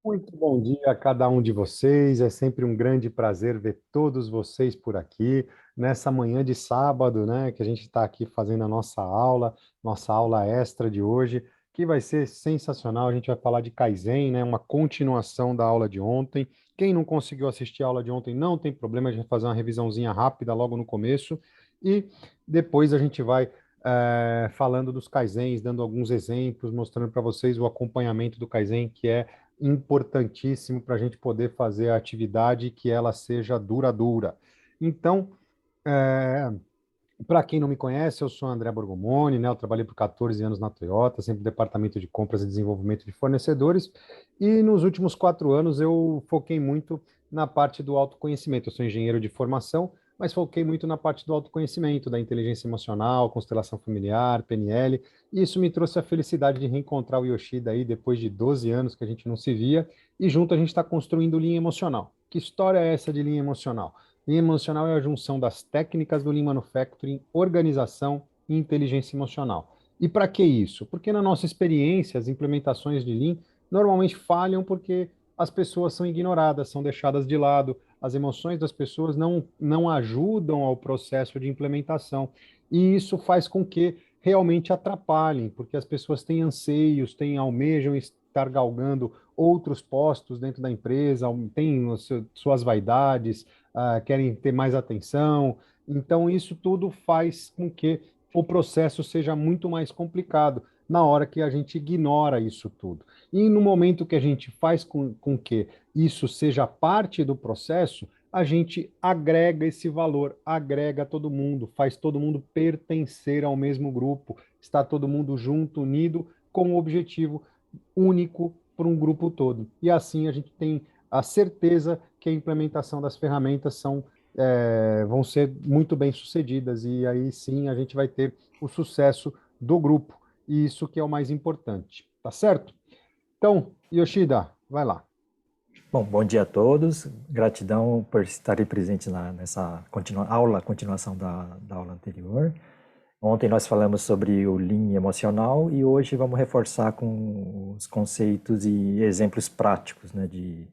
Muito bom dia a cada um de vocês. É sempre um grande prazer ver todos vocês por aqui nessa manhã de sábado, né? Que a gente está aqui fazendo a nossa aula extra de hoje, que vai ser sensacional. A gente vai falar de Kaizen, né? Uma continuação da aula de ontem. Quem não conseguiu assistir a aula de ontem, não tem problema, a gente vai fazer uma revisãozinha rápida logo no começo e depois a gente vai falando dos Kaizens, dando alguns exemplos, mostrando para vocês o acompanhamento do Kaizen, que é importantíssimo para a gente poder fazer a atividade que ela seja duradoura. Então, é, para quem não me conhece, eu sou André Borgomoni, né? Eu trabalhei por 14 anos na Toyota, sempre no departamento de compras e desenvolvimento de fornecedores, e nos últimos 4 anos eu foquei muito na parte do autoconhecimento. Eu sou engenheiro de formação, mas foquei muito na parte do autoconhecimento, da inteligência emocional, constelação familiar, PNL, e isso me trouxe a felicidade de reencontrar o Yoshida aí depois de 12 anos que a gente não se via, e junto a gente está construindo linha emocional. Que história é essa de linha emocional? Linha emocional é a junção das técnicas do Lean Manufacturing, organização e inteligência emocional. E para que isso? Porque na nossa experiência, as implementações de Lean normalmente falham porque as pessoas são ignoradas, são deixadas de lado, as emoções das pessoas não ajudam ao processo de implementação. E isso faz com que realmente atrapalhem, porque as pessoas têm anseios, almejam estar galgando outros postos dentro da empresa, têm suas vaidades, querem ter mais atenção. Então, isso tudo faz com que o processo seja muito mais complicado na hora que a gente ignora isso tudo. E no momento que a gente faz com que isso seja parte do processo, a gente agrega esse valor, agrega todo mundo, faz todo mundo pertencer ao mesmo grupo, está todo mundo junto, unido, com um objetivo único para um grupo todo. E assim a gente tem a certeza que a implementação das ferramentas vão ser muito bem sucedidas, e aí sim a gente vai ter o sucesso do grupo, e isso que é o mais importante, tá certo? Então, Yoshida, vai lá. Bom, bom dia a todos. Gratidão por estarem presentes nessa continuação da aula anterior. Ontem nós falamos sobre o Lean emocional e hoje vamos reforçar com os conceitos e exemplos práticos, né, de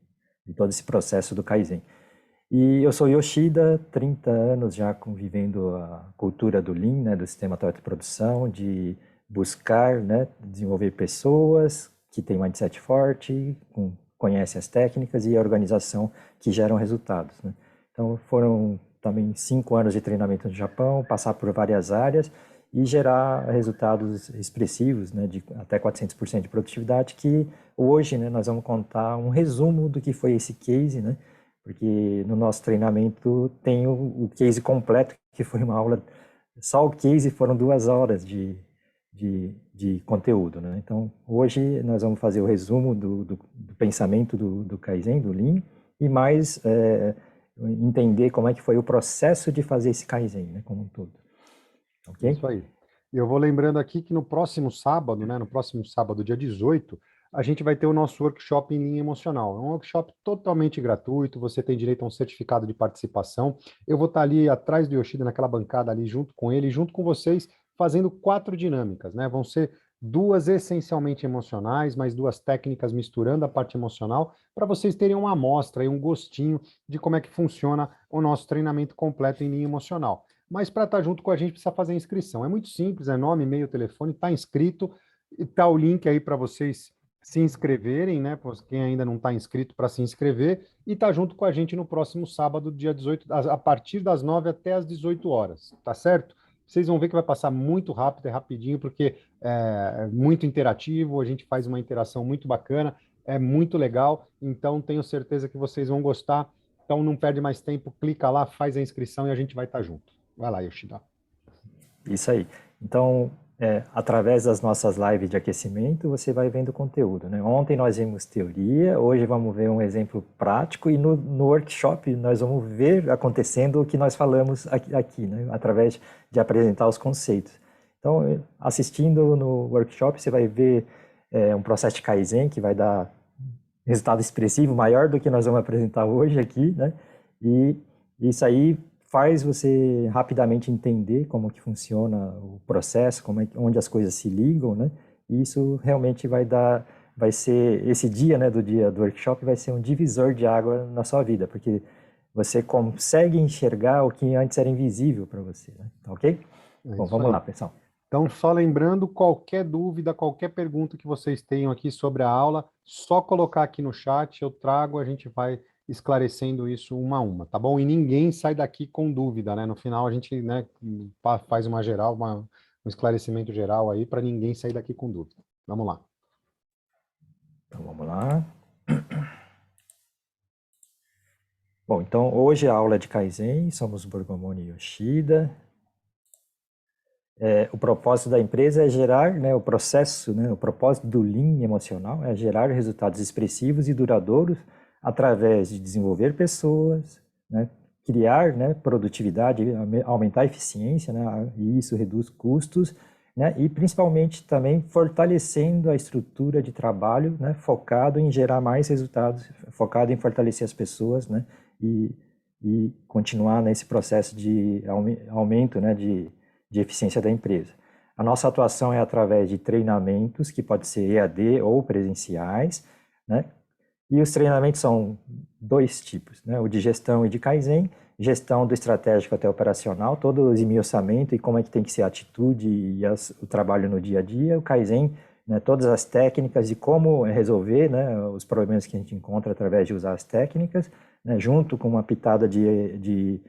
todo esse processo do Kaizen. E eu sou Yoshida, 30 anos já convivendo a cultura do Lean, né, do sistema Toyota de produção, de buscar, né, desenvolver pessoas que têm mindset forte, conhecem as técnicas e a organização que geram resultados, né? Então foram também 5 anos de treinamento no Japão, passar por várias áreas e gerar resultados expressivos, né, de até 400% de produtividade, que hoje, né, nós vamos contar um resumo do que foi esse case, né, porque no nosso treinamento tem o case completo, que foi uma aula, só o case foram 2 horas de conteúdo, né? Então, hoje nós vamos fazer o resumo do pensamento do Kaizen, do Lean, e mais entender como é que foi o processo de fazer esse Kaizen, né, como um todo. Ok? Isso aí. E eu vou lembrando aqui que no próximo sábado, né, no próximo sábado, dia 18, a gente vai ter o nosso workshop em linha emocional. É um workshop totalmente gratuito, você tem direito a um certificado de participação. Eu vou estar ali atrás do Yoshida, naquela bancada ali, junto com ele, junto com vocês, fazendo 4 dinâmicas, né? Vão ser 2 essencialmente emocionais, mais 2 técnicas misturando a parte emocional, para vocês terem uma amostra e um gostinho de como é que funciona o nosso treinamento completo em linha emocional. Mas para estar junto com a gente precisa fazer a inscrição. É muito simples, é nome, e-mail, telefone, está inscrito, e está o link aí para vocês se inscreverem, né? Quem ainda não está inscrito para se inscrever, e tá junto com a gente no próximo sábado, dia 18, a partir das 9 até as 18 horas, tá certo? Vocês vão ver que vai passar muito rápido, é rapidinho, porque é muito interativo, a gente faz uma interação muito bacana, é muito legal, então tenho certeza que vocês vão gostar. Então não perde mais tempo, clica lá, faz a inscrição e a gente vai estar junto. Vai lá, Yoshida. Isso aí. Então, através das nossas lives de aquecimento, você vai vendo conteúdo, né? Ontem nós vimos teoria, hoje vamos ver um exemplo prático e no workshop nós vamos ver acontecendo o que nós falamos aqui, né? Através de apresentar os conceitos. Então, assistindo no workshop, você vai ver um processo de Kaizen que vai dar resultado expressivo maior do que nós vamos apresentar hoje aqui, né? E isso aí faz você rapidamente entender como que funciona o processo, onde as coisas se ligam, né? E isso realmente vai dar vai ser esse dia, né, do dia do workshop vai ser um divisor de água na sua vida, porque você consegue enxergar o que antes era invisível para você, né? Tá ok? É Bom, isso vamos aí. lá, pessoal. Então, só lembrando, qualquer dúvida, qualquer pergunta que vocês tenham aqui sobre a aula, só colocar aqui no chat, eu trago, a gente vai esclarecendo isso uma a uma, tá bom? E ninguém sai daqui com dúvida, né? No final a gente, né, faz uma geral, um esclarecimento geral aí para ninguém sair daqui com dúvida. Vamos lá. Então, vamos lá. Bom, então hoje a aula é de Kaizen, somos Borgomoni e Yoshida. O propósito da empresa é gerar, né, o processo, né, o propósito do Lean emocional é gerar resultados expressivos e duradouros através de desenvolver pessoas, né, criar, né, produtividade, aumentar a eficiência, né, e isso reduz custos, né, e principalmente também fortalecendo a estrutura de trabalho, né, focado em gerar mais resultados, focado em fortalecer as pessoas, né, e continuar nesse processo de aumento, né, de eficiência da empresa. A nossa atuação é através de treinamentos, que pode ser EAD ou presenciais, né? E os treinamentos são dois tipos, né? O de gestão e de Kaizen, gestão do estratégico até operacional, todo o esmiuçamento e como é que tem que ser a atitude e o trabalho no dia a dia. O Kaizen, né, todas as técnicas de como resolver, né, os problemas que a gente encontra através de usar as técnicas, né, junto com uma pitada de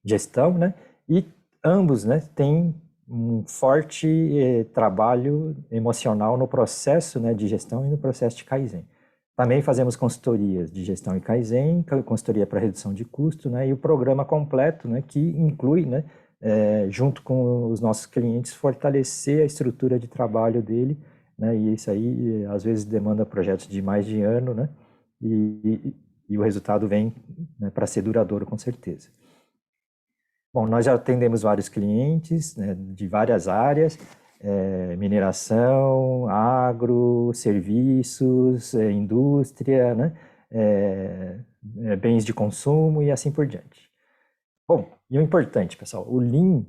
gestão, né? E ambos, né, têm um forte trabalho emocional no processo, né, de gestão e no processo de Kaizen. Também fazemos consultorias de gestão e Kaizen, consultoria para redução de custo, né, e o programa completo, né, que inclui, né, junto com os nossos clientes, fortalecer a estrutura de trabalho dele, né, e isso aí às vezes demanda projetos de mais de ano, né, e o resultado vem, né, para ser duradouro com certeza. Bom, nós já atendemos vários clientes, né, de várias áreas, mineração, agro, serviços, indústria, né, bens de consumo e assim por diante. Bom, e o importante, pessoal, o Lean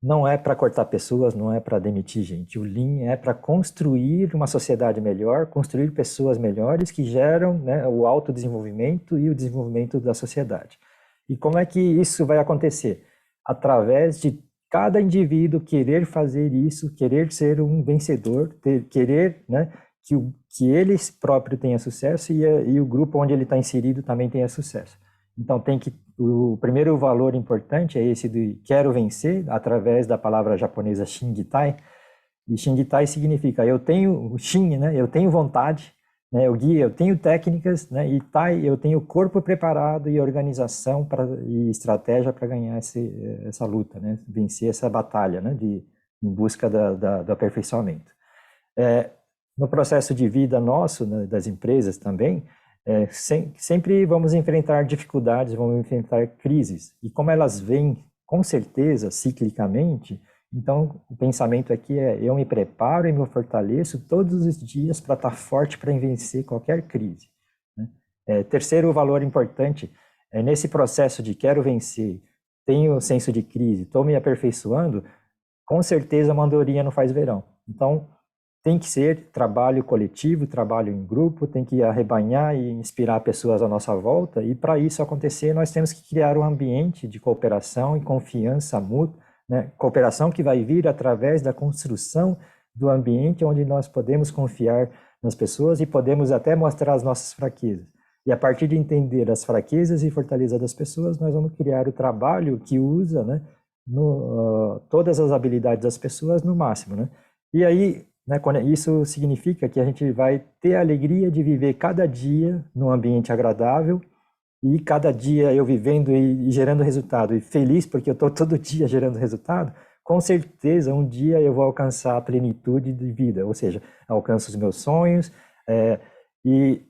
não é para cortar pessoas, não é para demitir gente. O Lean é para construir uma sociedade melhor, construir pessoas melhores que geram, né, o autodesenvolvimento e o desenvolvimento da sociedade. E como é que isso vai acontecer? Através de cada indivíduo querer fazer isso, querer ser um vencedor, querer, né, que ele próprio tenha sucesso e o grupo onde ele está inserido também tenha sucesso. Então, o primeiro valor importante é esse de quero vencer, através da palavra japonesa Shingitai. E Shingitai significa eu tenho, Shin, né, eu tenho vontade, né, o Gi, eu tenho técnicas, né, e Tai, eu tenho corpo preparado e organização e estratégia para ganhar essa luta, né, vencer essa batalha, né, em busca do aperfeiçoamento. No processo de vida nosso, né, das empresas também, sempre vamos enfrentar dificuldades, vamos enfrentar crises. E como elas vêm, com certeza, ciclicamente, então o pensamento aqui é eu me preparo e me fortaleço todos os dias para estar forte para vencer qualquer crise. Né? Terceiro valor importante é nesse processo de quero vencer, tenho senso de crise, estou me aperfeiçoando, com certeza a mandorinha não faz verão. Então, tem que ser trabalho coletivo, trabalho em grupo, tem que arrebanhar e inspirar pessoas à nossa volta, e para isso acontecer, nós temos que criar um ambiente de cooperação e confiança mútua, né? Cooperação que vai vir através da construção do ambiente onde nós podemos confiar nas pessoas e podemos até mostrar as nossas fraquezas. E a partir de entender as fraquezas e fortalezas das pessoas, nós vamos criar o trabalho que usa, né, todas as habilidades das pessoas no máximo, né? E aí, né, isso significa que a gente vai ter a alegria de viver cada dia num ambiente agradável e cada dia eu vivendo e gerando resultado e feliz porque eu estou todo dia gerando resultado, com certeza um dia eu vou alcançar a plenitude de vida, ou seja, alcanço os meus sonhos, e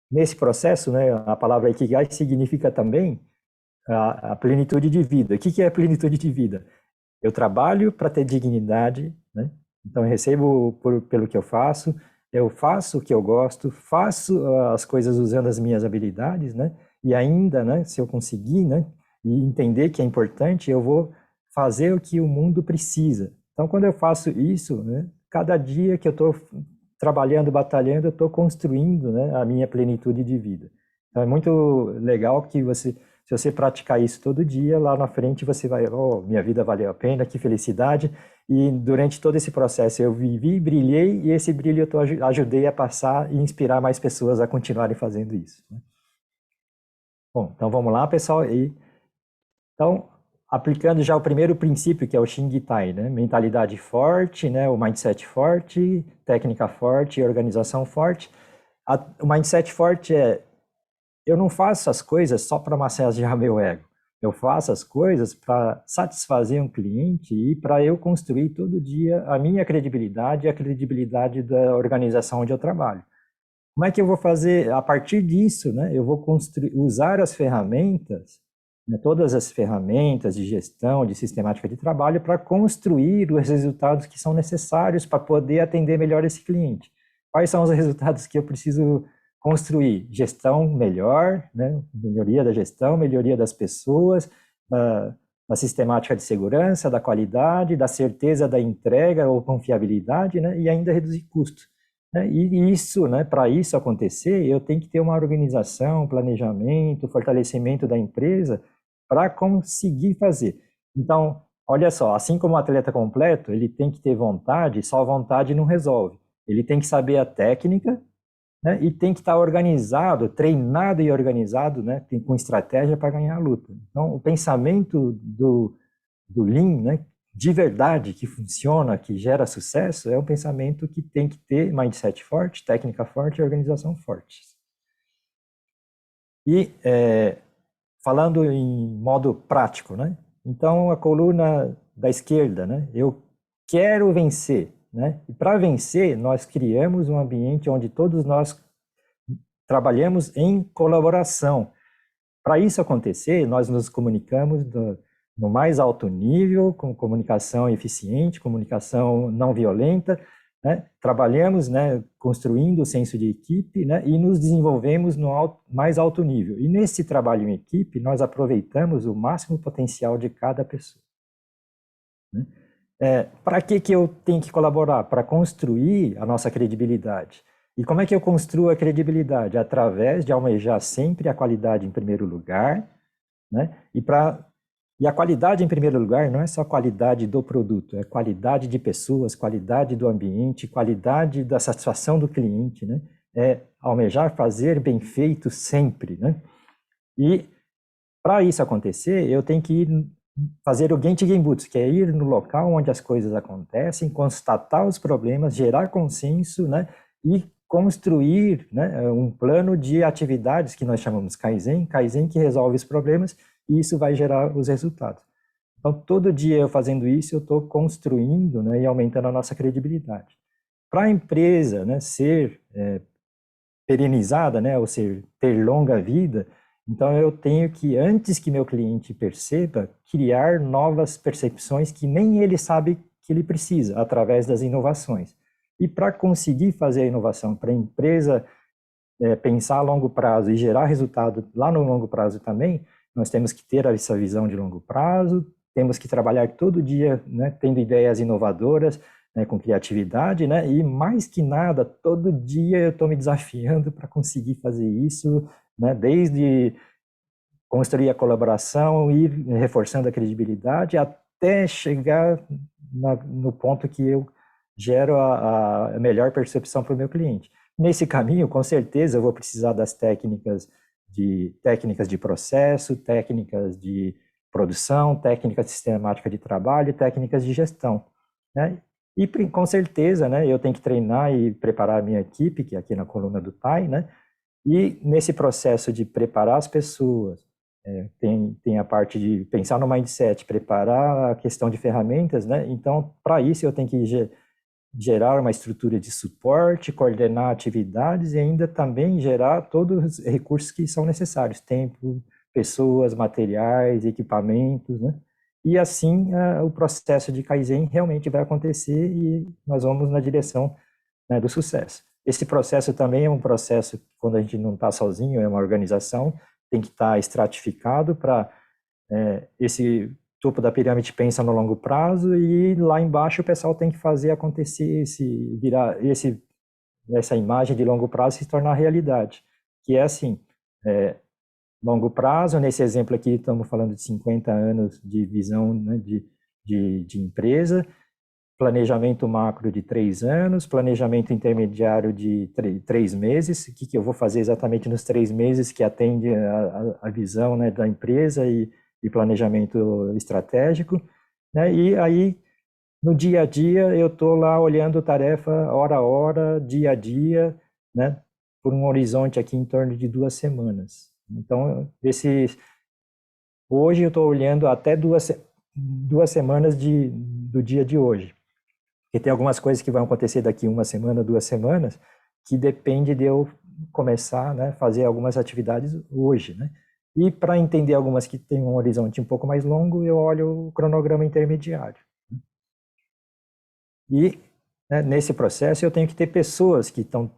nesse processo, né, a palavra Ikigai significa também a plenitude de vida. O que é a plenitude de vida? Eu trabalho para ter dignidade, né? Então, eu recebo pelo que eu faço o que eu gosto, faço as coisas usando as minhas habilidades, né? E ainda, né, se eu conseguir, né, e entender que é importante, eu vou fazer o que o mundo precisa. Então, quando eu faço isso, né, cada dia que eu estou trabalhando, batalhando, eu estou construindo, né, a minha plenitude de vida. Então, é muito legal que se você praticar isso todo dia, lá na frente você vai, oh, minha vida valeu a pena, que felicidade. E durante todo esse processo eu vivi, brilhei, e esse brilho eu ajudei a passar e inspirar mais pessoas a continuarem fazendo isso, né? Bom, então vamos lá, pessoal. Então, aplicando já o primeiro princípio, que é o Xing Tai, né? Mentalidade forte, né? O mindset forte, técnica forte e organização forte. O mindset forte é: eu não faço as coisas só para massagear meu ego. Eu faço as coisas para satisfazer um cliente e para eu construir todo dia a minha credibilidade e a credibilidade da organização onde eu trabalho. Como é que eu vou fazer? A partir disso, né, eu vou usar as ferramentas, né, todas as ferramentas de gestão, de sistemática de trabalho, para construir os resultados que são necessários para poder atender melhor esse cliente. Quais são os resultados que eu preciso construir? Gestão melhor, né, melhoria da gestão, melhoria das pessoas, da sistemática de segurança, da qualidade, da certeza da entrega ou confiabilidade, né, e ainda reduzir custos. E isso, né, para isso acontecer, eu tenho que ter uma organização, planejamento, fortalecimento da empresa para conseguir fazer. Então, olha só, assim como o atleta completo, ele tem que ter vontade, só vontade não resolve. Ele tem que saber a técnica, né, e tem que estar organizado, treinado e organizado, né, com estratégia para ganhar a luta. Então, o pensamento do Lean, né, de verdade, que funciona, que gera sucesso, é um pensamento que tem que ter mindset forte, técnica forte e organização forte. E falando em modo prático, né? Então, a coluna da esquerda, né? Eu quero vencer, né? E para vencer, nós criamos um ambiente onde todos nós trabalhamos em colaboração. Para isso acontecer, nós nos comunicamos no mais alto nível, com comunicação eficiente, comunicação não violenta, né? Trabalhamos, né, construindo o senso de equipe, né, e nos desenvolvemos no mais alto nível. E nesse trabalho em equipe, nós aproveitamos o máximo potencial de cada pessoa, né? Para que eu tenho que colaborar? Para construir a nossa credibilidade. E como é que eu construo a credibilidade? Através de almejar sempre a qualidade em primeiro lugar, né? E a qualidade em primeiro lugar não é só qualidade do produto, é qualidade de pessoas, qualidade do ambiente, qualidade da satisfação do cliente, né? É almejar fazer bem feito sempre, né? E para isso acontecer, eu tenho que fazer o Genchi Genbutsu, que é ir no local onde as coisas acontecem, constatar os problemas, gerar consenso, né? E construir, né, um plano de atividades que nós chamamos Kaizen que resolve os problemas, e isso vai gerar os resultados. Então, todo dia eu fazendo isso, eu estou construindo, né, e aumentando a nossa credibilidade. Para a empresa, né, ser perenizada, né, ou ter longa vida, então eu tenho que, antes que meu cliente perceba, criar novas percepções que nem ele sabe que ele precisa, através das inovações. E para conseguir fazer a inovação, para a empresa pensar a longo prazo e gerar resultado lá no longo prazo também, nós temos que ter essa visão de longo prazo, temos que trabalhar todo dia, né, tendo ideias inovadoras, né, com criatividade, né, e mais que nada, todo dia eu estou me desafiando para conseguir fazer isso, né, desde construir a colaboração, ir reforçando a credibilidade, até chegar no ponto que eu gero a melhor percepção para o meu cliente. Nesse caminho, com certeza, eu vou precisar das técnicas de processo, técnicas de produção, técnicas de sistemática de trabalho, técnicas de gestão, né? E com certeza, né, eu tenho que treinar e preparar a minha equipe, que é aqui na coluna do Tai, né? E nesse processo de preparar as pessoas, tem a parte de pensar no mindset, preparar a questão de ferramentas, né? Então, para isso eu tenho que gerar uma estrutura de suporte, coordenar atividades e ainda também gerar todos os recursos que são necessários, tempo, pessoas, materiais, equipamentos, né? E assim o processo de Kaizen realmente vai acontecer e nós vamos na direção, né, do sucesso. Esse processo também é um processo, quando a gente não está sozinho, é uma organização, tem que estar estratificado para esse topo da pirâmide pensa no longo prazo e lá embaixo o pessoal tem que fazer acontecer essa imagem de longo prazo se tornar realidade. Que é assim, longo prazo, nesse exemplo aqui estamos falando de 50 anos de visão, né, de empresa, planejamento macro de 3 anos, planejamento intermediário de 3 meses, o que eu vou fazer exatamente nos 3 meses que atende a visão, né, da empresa e planejamento estratégico, né, e aí no dia a dia eu estou lá olhando tarefa hora a hora, dia a dia, né, por um horizonte aqui em torno de 2 semanas. Então, hoje eu estou olhando até 2 semanas do dia de hoje. E tem algumas coisas que vão acontecer daqui 1 semana, 2 semanas, que depende de eu começar, né, fazer algumas atividades hoje, né? E para entender algumas que têm um horizonte um pouco mais longo, eu olho o cronograma intermediário. E, né, nesse processo eu tenho que ter pessoas que estão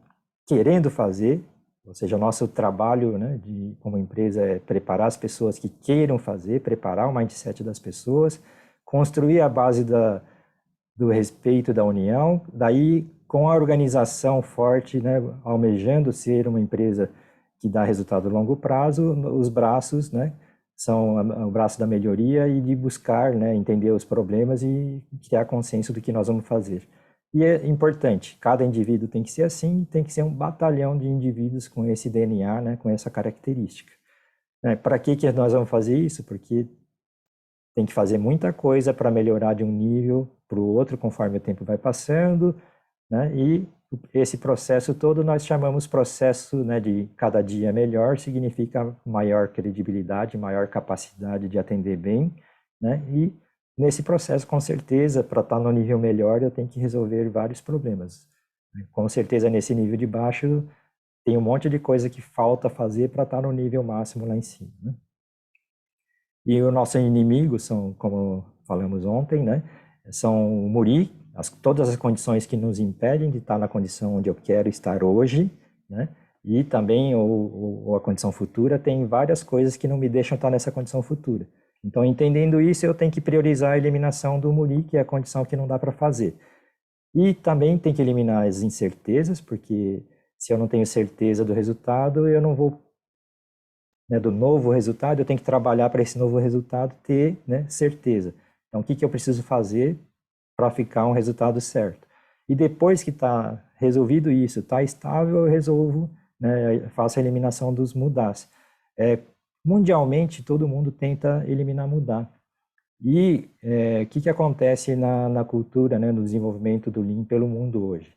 querendo fazer, ou seja, o nosso trabalho, né, como empresa é preparar as pessoas que queiram fazer, preparar o mindset das pessoas, construir a base do respeito da união, daí com a organização forte, né, almejando ser uma empresa que dá resultado a longo prazo, os braços, né, são o braço da melhoria e de buscar, né, entender os problemas e criar consenso do que nós vamos fazer. E é importante, cada indivíduo tem que ser assim, tem que ser um batalhão de indivíduos com esse DNA, né, com essa característica. Para que nós vamos fazer isso? Porque tem que fazer muita coisa para melhorar de um nível para o outro conforme o tempo vai passando, né? E esse processo todo nós chamamos processo, né, de cada dia melhor, significa maior credibilidade, maior capacidade de atender bem, né? E nesse processo, com certeza, para estar no nível melhor, eu tenho que resolver vários problemas. Com certeza, nesse nível de baixo, tem um monte de coisa que falta fazer para estar no nível máximo lá em cima, né? E o nosso inimigo são, como falamos ontem, né, são o Muri, todas as condições que nos impedem de estar na condição onde eu quero estar hoje, né, e também a condição futura, tem várias coisas que não me deixam estar nessa condição futura. Então, entendendo isso, eu tenho que priorizar a eliminação do Muri, que é a condição que não dá para fazer. E também tem que eliminar as incertezas, porque se eu não tenho certeza do resultado, eu não vou, né, do novo resultado, eu tenho que trabalhar para esse novo resultado ter, né, certeza. Então, o que eu preciso fazer para ficar um resultado certo? E depois que está resolvido isso, está estável, eu resolvo, né, faço a eliminação dos mudás. Mundialmente, todo mundo tenta eliminar mudar. E o que acontece na cultura, né, no desenvolvimento do Lean pelo mundo hoje?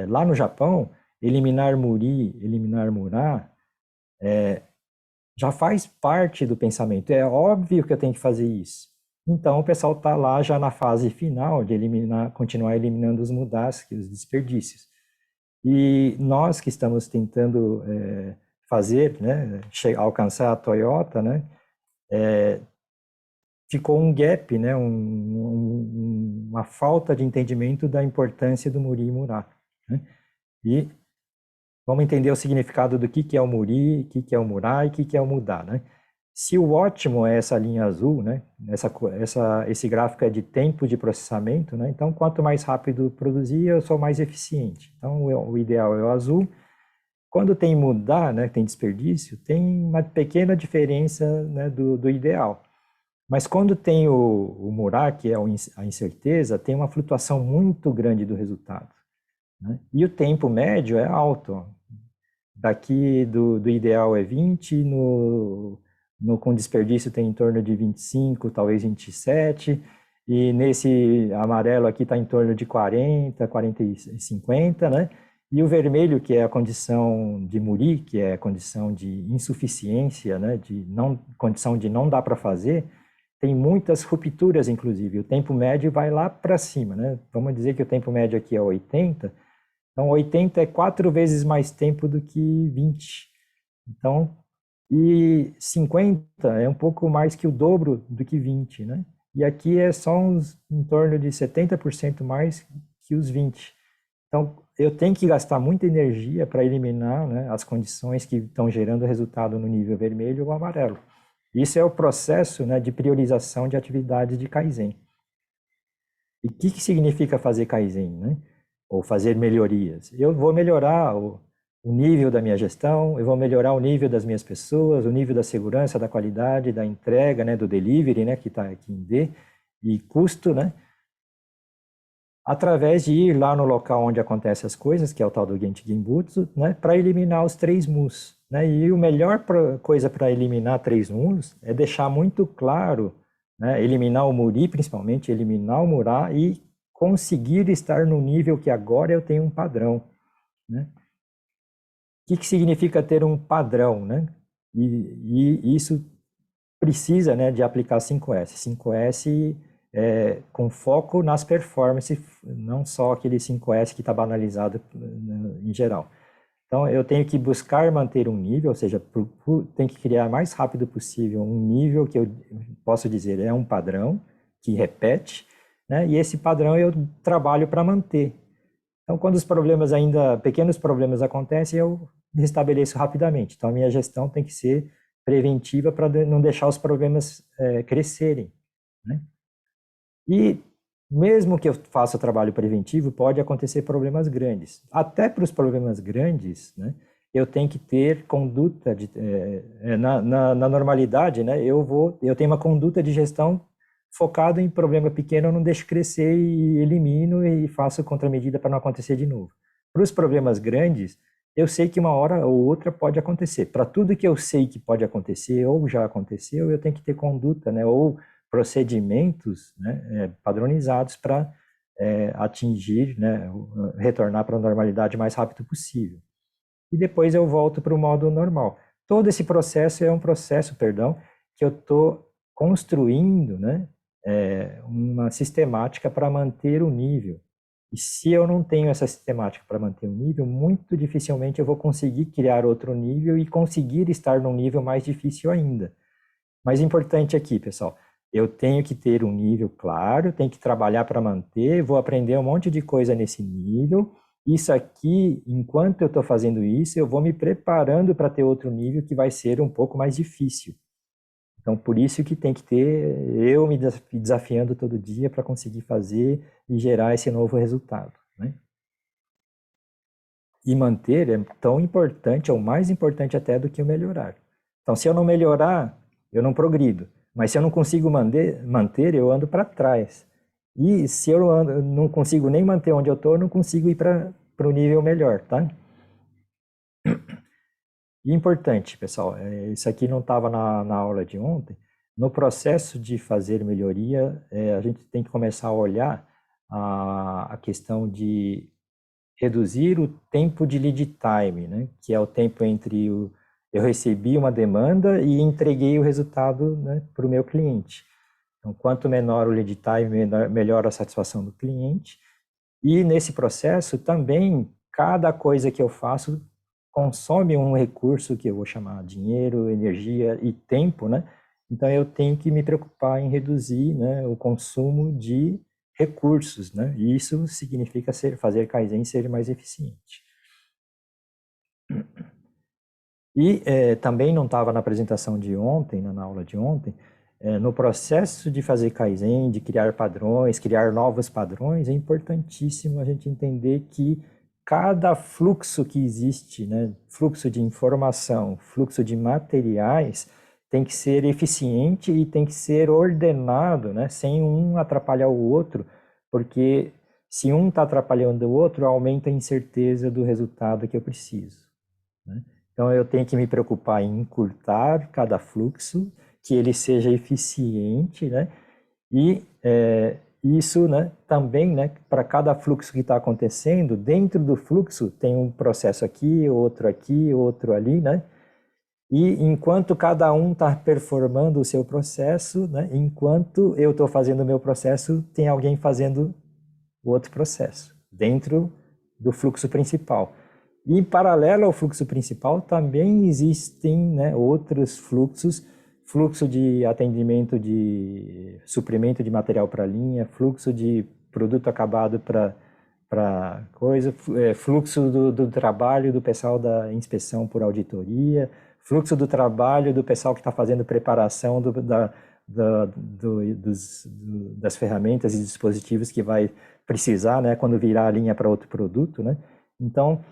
Lá no Japão, eliminar Muri, eliminar Murá, já faz parte do pensamento. É óbvio que eu tenho que fazer isso. Então, o pessoal está lá já na fase final de continuar eliminando os mudás, os desperdícios. E nós que estamos tentando fazer, né, alcançar a Toyota, né, ficou um gap, né, uma falta de entendimento da importância do Muri e Murá, né? E vamos entender o significado do que é o Muri, o que é o Murá e o que é o Mudá, né? Se o ótimo é essa linha azul, né? Esse gráfico é de tempo de processamento, né? Então, quanto mais rápido produzir, eu sou mais eficiente. Então, o ideal é o azul. Quando tem mudar, né? Tem desperdício, tem uma pequena diferença, né, do ideal. Mas quando tem o Murá, que é a incerteza, tem uma flutuação muito grande do resultado, né? E o tempo médio é alto. Daqui do ideal é 20, com desperdício tem em torno de 25, talvez 27, e nesse amarelo aqui está em torno de 40, 40 e 50, né? E o vermelho, que é a condição de Muri, que é a condição de insuficiência, né? Condição de não dá para fazer, tem muitas rupturas, inclusive. O tempo médio vai lá para cima, né? Vamos dizer que o tempo médio aqui é 80, então 80 é 4 vezes mais tempo do que 20. Então, e 50 é um pouco mais que o dobro do que 20, né? E aqui é só em torno de 70% mais que os 20. Então, eu tenho que gastar muita energia para eliminar, né, as condições que estão gerando resultado no nível vermelho ou amarelo. Isso é o processo, né, de priorização de atividades de Kaizen. E o que significa fazer Kaizen, né? Ou fazer melhorias? Eu vou melhorar o nível da minha gestão, eu vou melhorar o nível das minhas pessoas, o nível da segurança, da qualidade, da entrega, né, do delivery, né, que está aqui em D, e custo, né? Através de ir lá no local onde acontecem as coisas, que é o tal do Genchi Genbutsu, né, para eliminar os 3 mus. Né? E a melhor coisa para eliminar 3 mus é deixar muito claro, né, eliminar o muri, principalmente, eliminar o murá e conseguir estar no nível que agora eu tenho um padrão. Né? O que significa ter um padrão? Né? E isso precisa, né, de aplicar 5S. 5S com foco nas performances, não só aquele 5S que está banalizado em geral. Então, eu tenho que buscar manter um nível, ou seja, tenho que criar mais rápido possível um nível que eu posso dizer é um padrão, que repete, né, e esse padrão eu trabalho para manter. Então, quando os problemas pequenos problemas acontecem, eu restabeleço rapidamente. Então, a minha gestão tem que ser preventiva para não deixar os problemas crescerem. Né? E mesmo que eu faça trabalho preventivo, pode acontecer problemas grandes. Até para os problemas grandes, né, eu tenho que ter conduta na normalidade, né, eu tenho uma conduta de gestão focada em problema pequeno, eu não deixo crescer e elimino e faço contramedida para não acontecer de novo. Para os problemas grandes, eu sei que uma hora ou outra pode acontecer. Para tudo que eu sei que pode acontecer ou já aconteceu, eu tenho que ter conduta, né, ou procedimentos, né, padronizados para atingir, né, retornar para a normalidade o mais rápido possível. E depois eu volto para o modo normal. Todo esse processo é um processo, que eu estou construindo, né, uma sistemática para manter o nível. E se eu não tenho essa sistemática para manter o nível, muito dificilmente eu vou conseguir criar outro nível e conseguir estar num nível mais difícil ainda. Mas importante aqui, pessoal, eu tenho que ter um nível claro, tenho que trabalhar para manter, vou aprender um monte de coisa nesse nível. Isso aqui, enquanto eu estou fazendo isso, eu vou me preparando para ter outro nível que vai ser um pouco mais difícil. Então, por isso que tem que ter eu me desafiando todo dia para conseguir fazer e gerar esse novo resultado. Né? E manter é tão importante, ou mais importante até do que o melhorar. Então, se eu não melhorar, eu não progrido. Mas se eu não consigo manter, eu ando para trás. E se eu não consigo nem manter onde eu estou, eu não consigo ir para o nível melhor, tá? E importante, pessoal, isso aqui não estava na aula de ontem. No processo de fazer melhoria, a gente tem que começar a olhar a questão de reduzir o tempo de lead time, né? Que é o tempo entre eu recebi uma demanda e entreguei o resultado, né, para o meu cliente. Então, quanto menor o lead time, melhor a satisfação do cliente. E nesse processo também, cada coisa que eu faço consome um recurso que eu vou chamar dinheiro, energia e tempo, né? Então eu tenho que me preocupar em reduzir, né, o consumo de recursos, né? E isso significa fazer Kaizen ser mais eficiente. E também não estava na apresentação de ontem, na aula de ontem, no processo de fazer Kaizen, de criar padrões, criar novos padrões, é importantíssimo a gente entender que cada fluxo que existe, né, fluxo de informação, fluxo de materiais, tem que ser eficiente e tem que ser ordenado, né, sem um atrapalhar o outro, porque se um está atrapalhando o outro, aumenta a incerteza do resultado que eu preciso. Né? Então, eu tenho que me preocupar em encurtar cada fluxo, que ele seja eficiente, né? E isso, né, também, né, para cada fluxo que está acontecendo, dentro do fluxo tem um processo aqui, outro ali, né? E enquanto cada um está performando o seu processo, né, enquanto eu estou fazendo o meu processo, tem alguém fazendo o outro processo, dentro do fluxo principal. E em paralelo ao fluxo principal, também existem, né, outros fluxos, fluxo de atendimento de suprimento de material para a linha, fluxo de produto acabado para coisa, fluxo do trabalho do pessoal da inspeção por auditoria, fluxo do trabalho do pessoal que está fazendo preparação das ferramentas e dispositivos que vai precisar, né, quando virar a linha para outro produto, né? Então,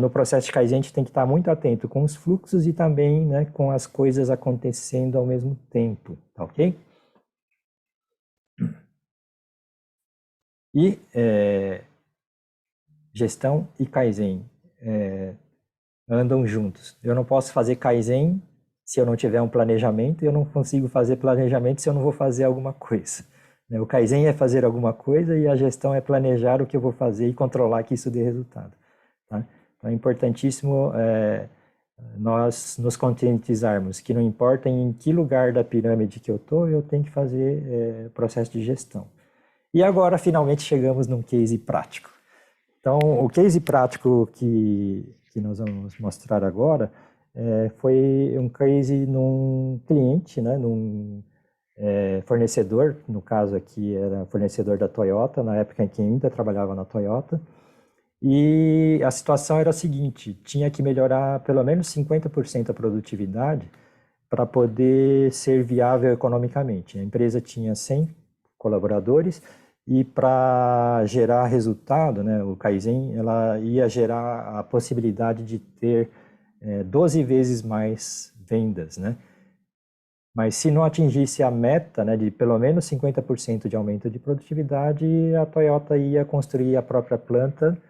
no processo de Kaizen, a gente tem que estar muito atento com os fluxos e também, né, com as coisas acontecendo ao mesmo tempo, tá ok? E gestão e Kaizen andam juntos. Eu não posso fazer Kaizen se eu não tiver um planejamento, e eu não consigo fazer planejamento se eu não vou fazer alguma coisa. O Kaizen é fazer alguma coisa e a gestão é planejar o que eu vou fazer e controlar que isso dê resultado. Tá? Então é importantíssimo nós nos conscientizarmos que não importa em que lugar da pirâmide que eu estou, eu tenho que fazer processo de gestão. E agora, finalmente, chegamos num case prático. Então, o case prático que nós vamos mostrar agora foi um case num cliente, né, num fornecedor, no caso aqui era fornecedor da Toyota, na época em que ainda trabalhava na Toyota, e a situação era a seguinte, tinha que melhorar pelo menos 50% a produtividade para poder ser viável economicamente. A empresa tinha 100 colaboradores e para gerar resultado, né, o Kaizen, ela ia gerar a possibilidade de ter 12 vezes mais vendas, né? Mas se não atingisse a meta, né, de pelo menos 50% de aumento de produtividade, a Toyota ia construir a própria planta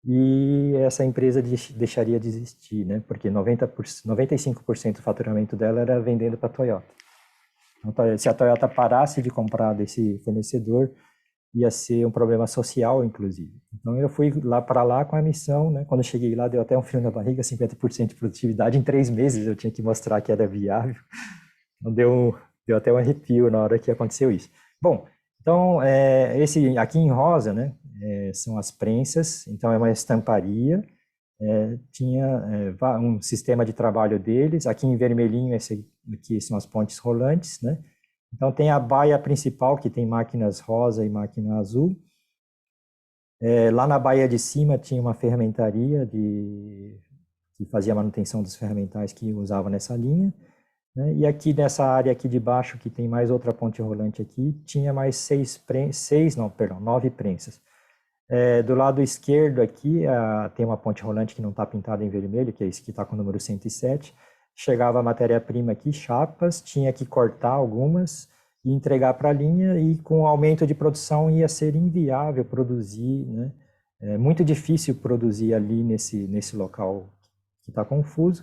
e essa empresa deixaria de existir, né? Porque 95% do faturamento dela era vendendo para a Toyota. Então, se a Toyota parasse de comprar desse fornecedor, ia ser um problema social, inclusive. Então, eu fui para lá com a missão, né? Quando eu cheguei lá, deu até um frio na barriga, 50% de produtividade em 3 meses, eu tinha que mostrar que era viável. Então, deu até um arrepio na hora que aconteceu isso. Bom, então, esse aqui em rosa, né? São as prensas, então é uma estamparia, tinha um sistema de trabalho deles, aqui em vermelhinho, esse aqui são as pontes rolantes, né? Então tem a baia principal, que tem máquinas rosa e máquina azul, lá na baia de cima tinha uma ferramentaria que fazia a manutenção dos ferramentais que usava nessa linha, né? E aqui nessa área aqui de baixo, que tem mais outra ponte rolante aqui, tinha mais 9 prensas. Do lado esquerdo aqui, tem uma ponte rolante que não está pintada em vermelho, que é esse que está com o número 107. Chegava a matéria-prima aqui, chapas, tinha que cortar algumas e entregar para a linha, e com o aumento de produção ia ser inviável produzir, né? É muito difícil produzir ali nesse local que está confuso.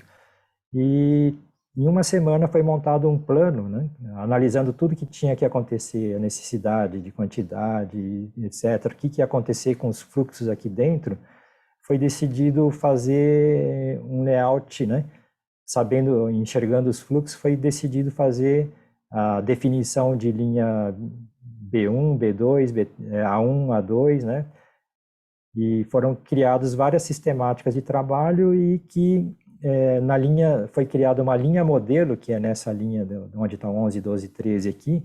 E em uma semana foi montado um plano, né, analisando tudo que tinha que acontecer, a necessidade de quantidade, etc., o que ia acontecer com os fluxos aqui dentro. Foi decidido fazer um layout, né, enxergando os fluxos, foi decidido fazer a definição de linha B1, B2, A1, A2, né, e foram criadas várias sistemáticas de trabalho e que na linha, foi criada uma linha modelo, que é nessa linha onde está 11, 12, 13 aqui,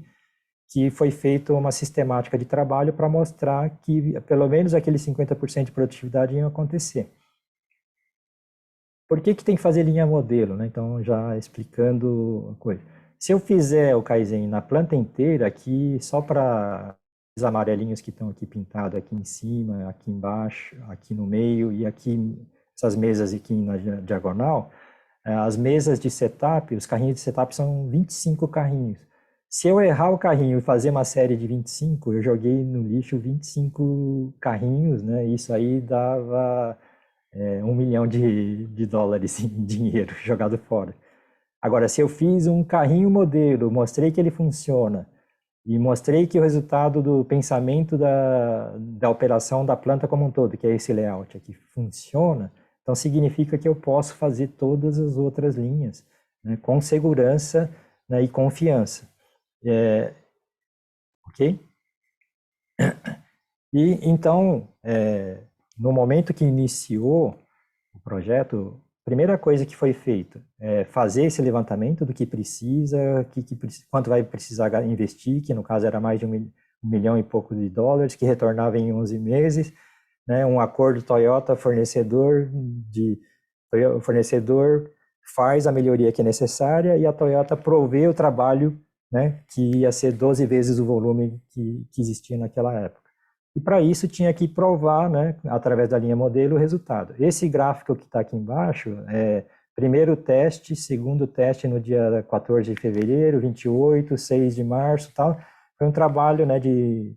que foi feita uma sistemática de trabalho para mostrar que pelo menos aqueles 50% de produtividade iam acontecer. Por que tem que fazer linha modelo, né? Então, já explicando a coisa. Se eu fizer o Kaizen na planta inteira, aqui, só para os amarelinhos que estão aqui pintados aqui em cima, aqui embaixo, aqui no meio e aqui essas mesas aqui na diagonal, as mesas de setup, os carrinhos de setup são 25 carrinhos. Se eu errar o carrinho e fazer uma série de 25, eu joguei no lixo 25 carrinhos, né? Isso aí dava $1 milhão de dólares em dinheiro jogado fora. Agora, se eu fiz um carrinho modelo, mostrei que ele funciona, e mostrei que o resultado do pensamento da operação da planta como um todo, que é esse layout aqui, funciona, então significa que eu posso fazer todas as outras linhas, né, com segurança, né, e confiança. Ok? E então, no momento que iniciou o projeto, a primeira coisa que foi feita é fazer esse levantamento do que precisa, quanto vai precisar investir, que no caso era mais de $1 milhão e pouco de dólares, que retornava em 11 meses, né, um acordo Toyota fornecedor faz a melhoria que é necessária e a Toyota provê o trabalho, né, que ia ser 12 vezes o volume que existia naquela época. E para isso tinha que provar, né, através da linha modelo, o resultado. Esse gráfico que está aqui embaixo é primeiro teste, segundo teste no dia 14 de fevereiro, 28, 6 de março, tal. Foi um trabalho, né, de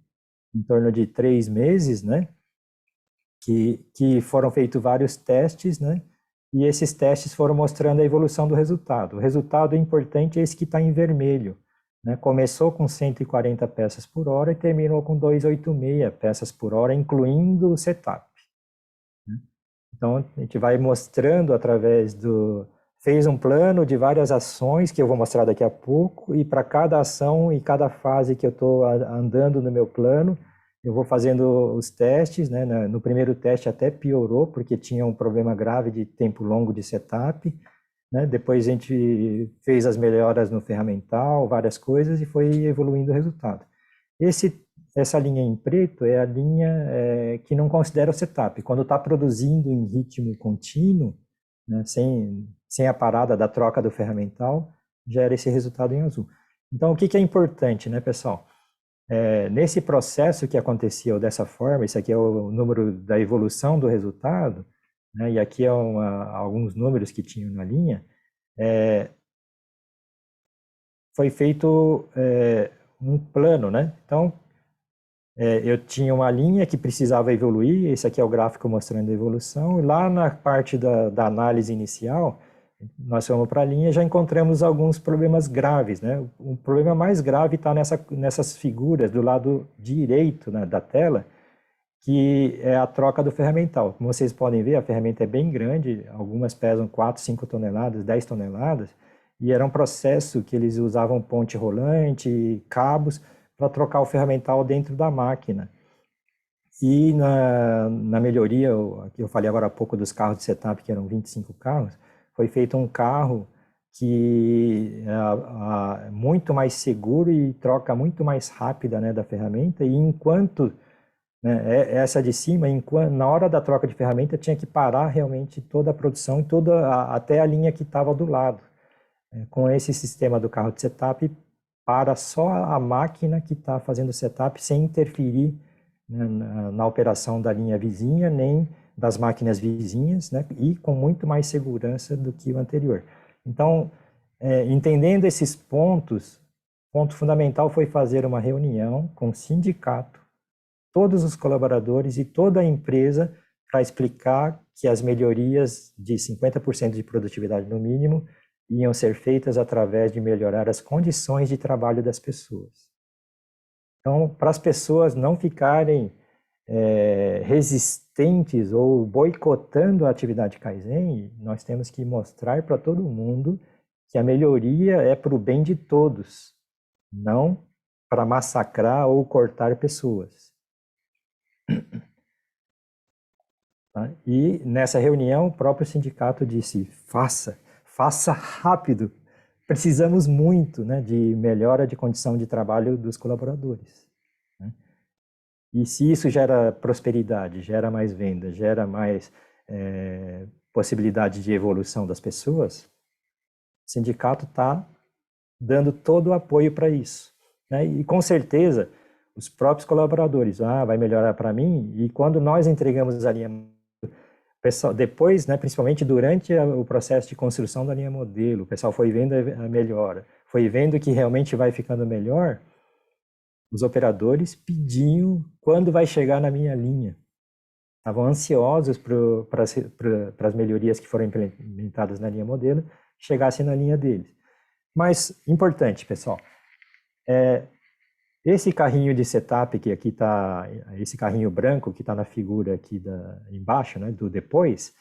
em torno de 3 meses, né, que foram feitos vários testes, né, e esses testes foram mostrando a evolução do resultado. O resultado importante é esse que está em vermelho, né, começou com 140 peças por hora e terminou com 286 peças por hora, incluindo o setup. Então, a gente vai mostrando através do... Fez um plano de várias ações, que eu vou mostrar daqui a pouco, e para cada ação e cada fase que eu estou andando no meu plano, eu vou fazendo os testes, né? No primeiro teste até piorou, porque tinha um problema grave de tempo longo de setup, né? Depois a gente fez as melhoras no ferramental, várias coisas, e foi evoluindo o resultado. Essa linha em preto é a linha que não considera o setup. Quando está produzindo em ritmo contínuo, né, sem a parada da troca do ferramental, gera esse resultado em azul. Então, o que é importante, né, pessoal? Nesse processo que acontecia dessa forma, esse aqui é o número da evolução do resultado, né, e aqui é alguns números que tinham na linha, foi feito um plano, né? Então, eu tinha uma linha que precisava evoluir, esse aqui é o gráfico mostrando a evolução, e lá na parte da análise inicial, nós fomos para a linha e já encontramos alguns problemas graves, né? O problema mais grave está nessas figuras do lado direito, né, da tela, que é a troca do ferramental. Como vocês podem ver, a ferramenta é bem grande, algumas pesam 4, 5 toneladas, 10 toneladas, e era um processo que eles usavam ponte rolante, cabos, para trocar o ferramental dentro da máquina. E na melhoria, eu falei agora há pouco dos carros de setup, que eram 25 carros, foi feito um carro que é muito mais seguro e troca muito mais rápida, né, da ferramenta, e enquanto, né, essa de cima, na hora da troca de ferramenta, tinha que parar realmente toda a produção, e até a linha que estava do lado. Com esse sistema do carro de setup, para só a máquina que está fazendo o setup sem interferir, né, na operação da linha vizinha, nem das máquinas vizinhas, né, e com muito mais segurança do que o anterior. Então, entendendo esses pontos, ponto fundamental foi fazer uma reunião com o sindicato, todos os colaboradores e toda a empresa para explicar que as melhorias de 50% de produtividade no mínimo iam ser feitas através de melhorar as condições de trabalho das pessoas. Então, para as pessoas não ficarem resistentes ou boicotando a atividade Kaizen, nós temos que mostrar para todo mundo que a melhoria é para o bem de todos, não para massacrar ou cortar pessoas. Tá? E nessa reunião, o próprio sindicato disse, faça rápido, precisamos muito, né, de melhora de condição de trabalho dos colaboradores. Né? E se isso gera prosperidade, gera mais venda, gera mais possibilidade de evolução das pessoas, o sindicato está dando todo o apoio para isso. Né? E com certeza, os próprios colaboradores, vai melhorar para mim, e quando nós entregamos a linha pessoal, depois, né, principalmente durante o processo de construção da linha modelo, o pessoal foi vendo a melhora, foi vendo que realmente vai ficando melhor, os operadores pediam quando vai chegar na minha linha. Estavam ansiosos para as melhorias que foram implementadas na linha modelo chegassem na linha deles. Mas, importante, pessoal, esse carrinho de setup que aqui está, esse carrinho branco que está na figura aqui embaixo, né, do depois,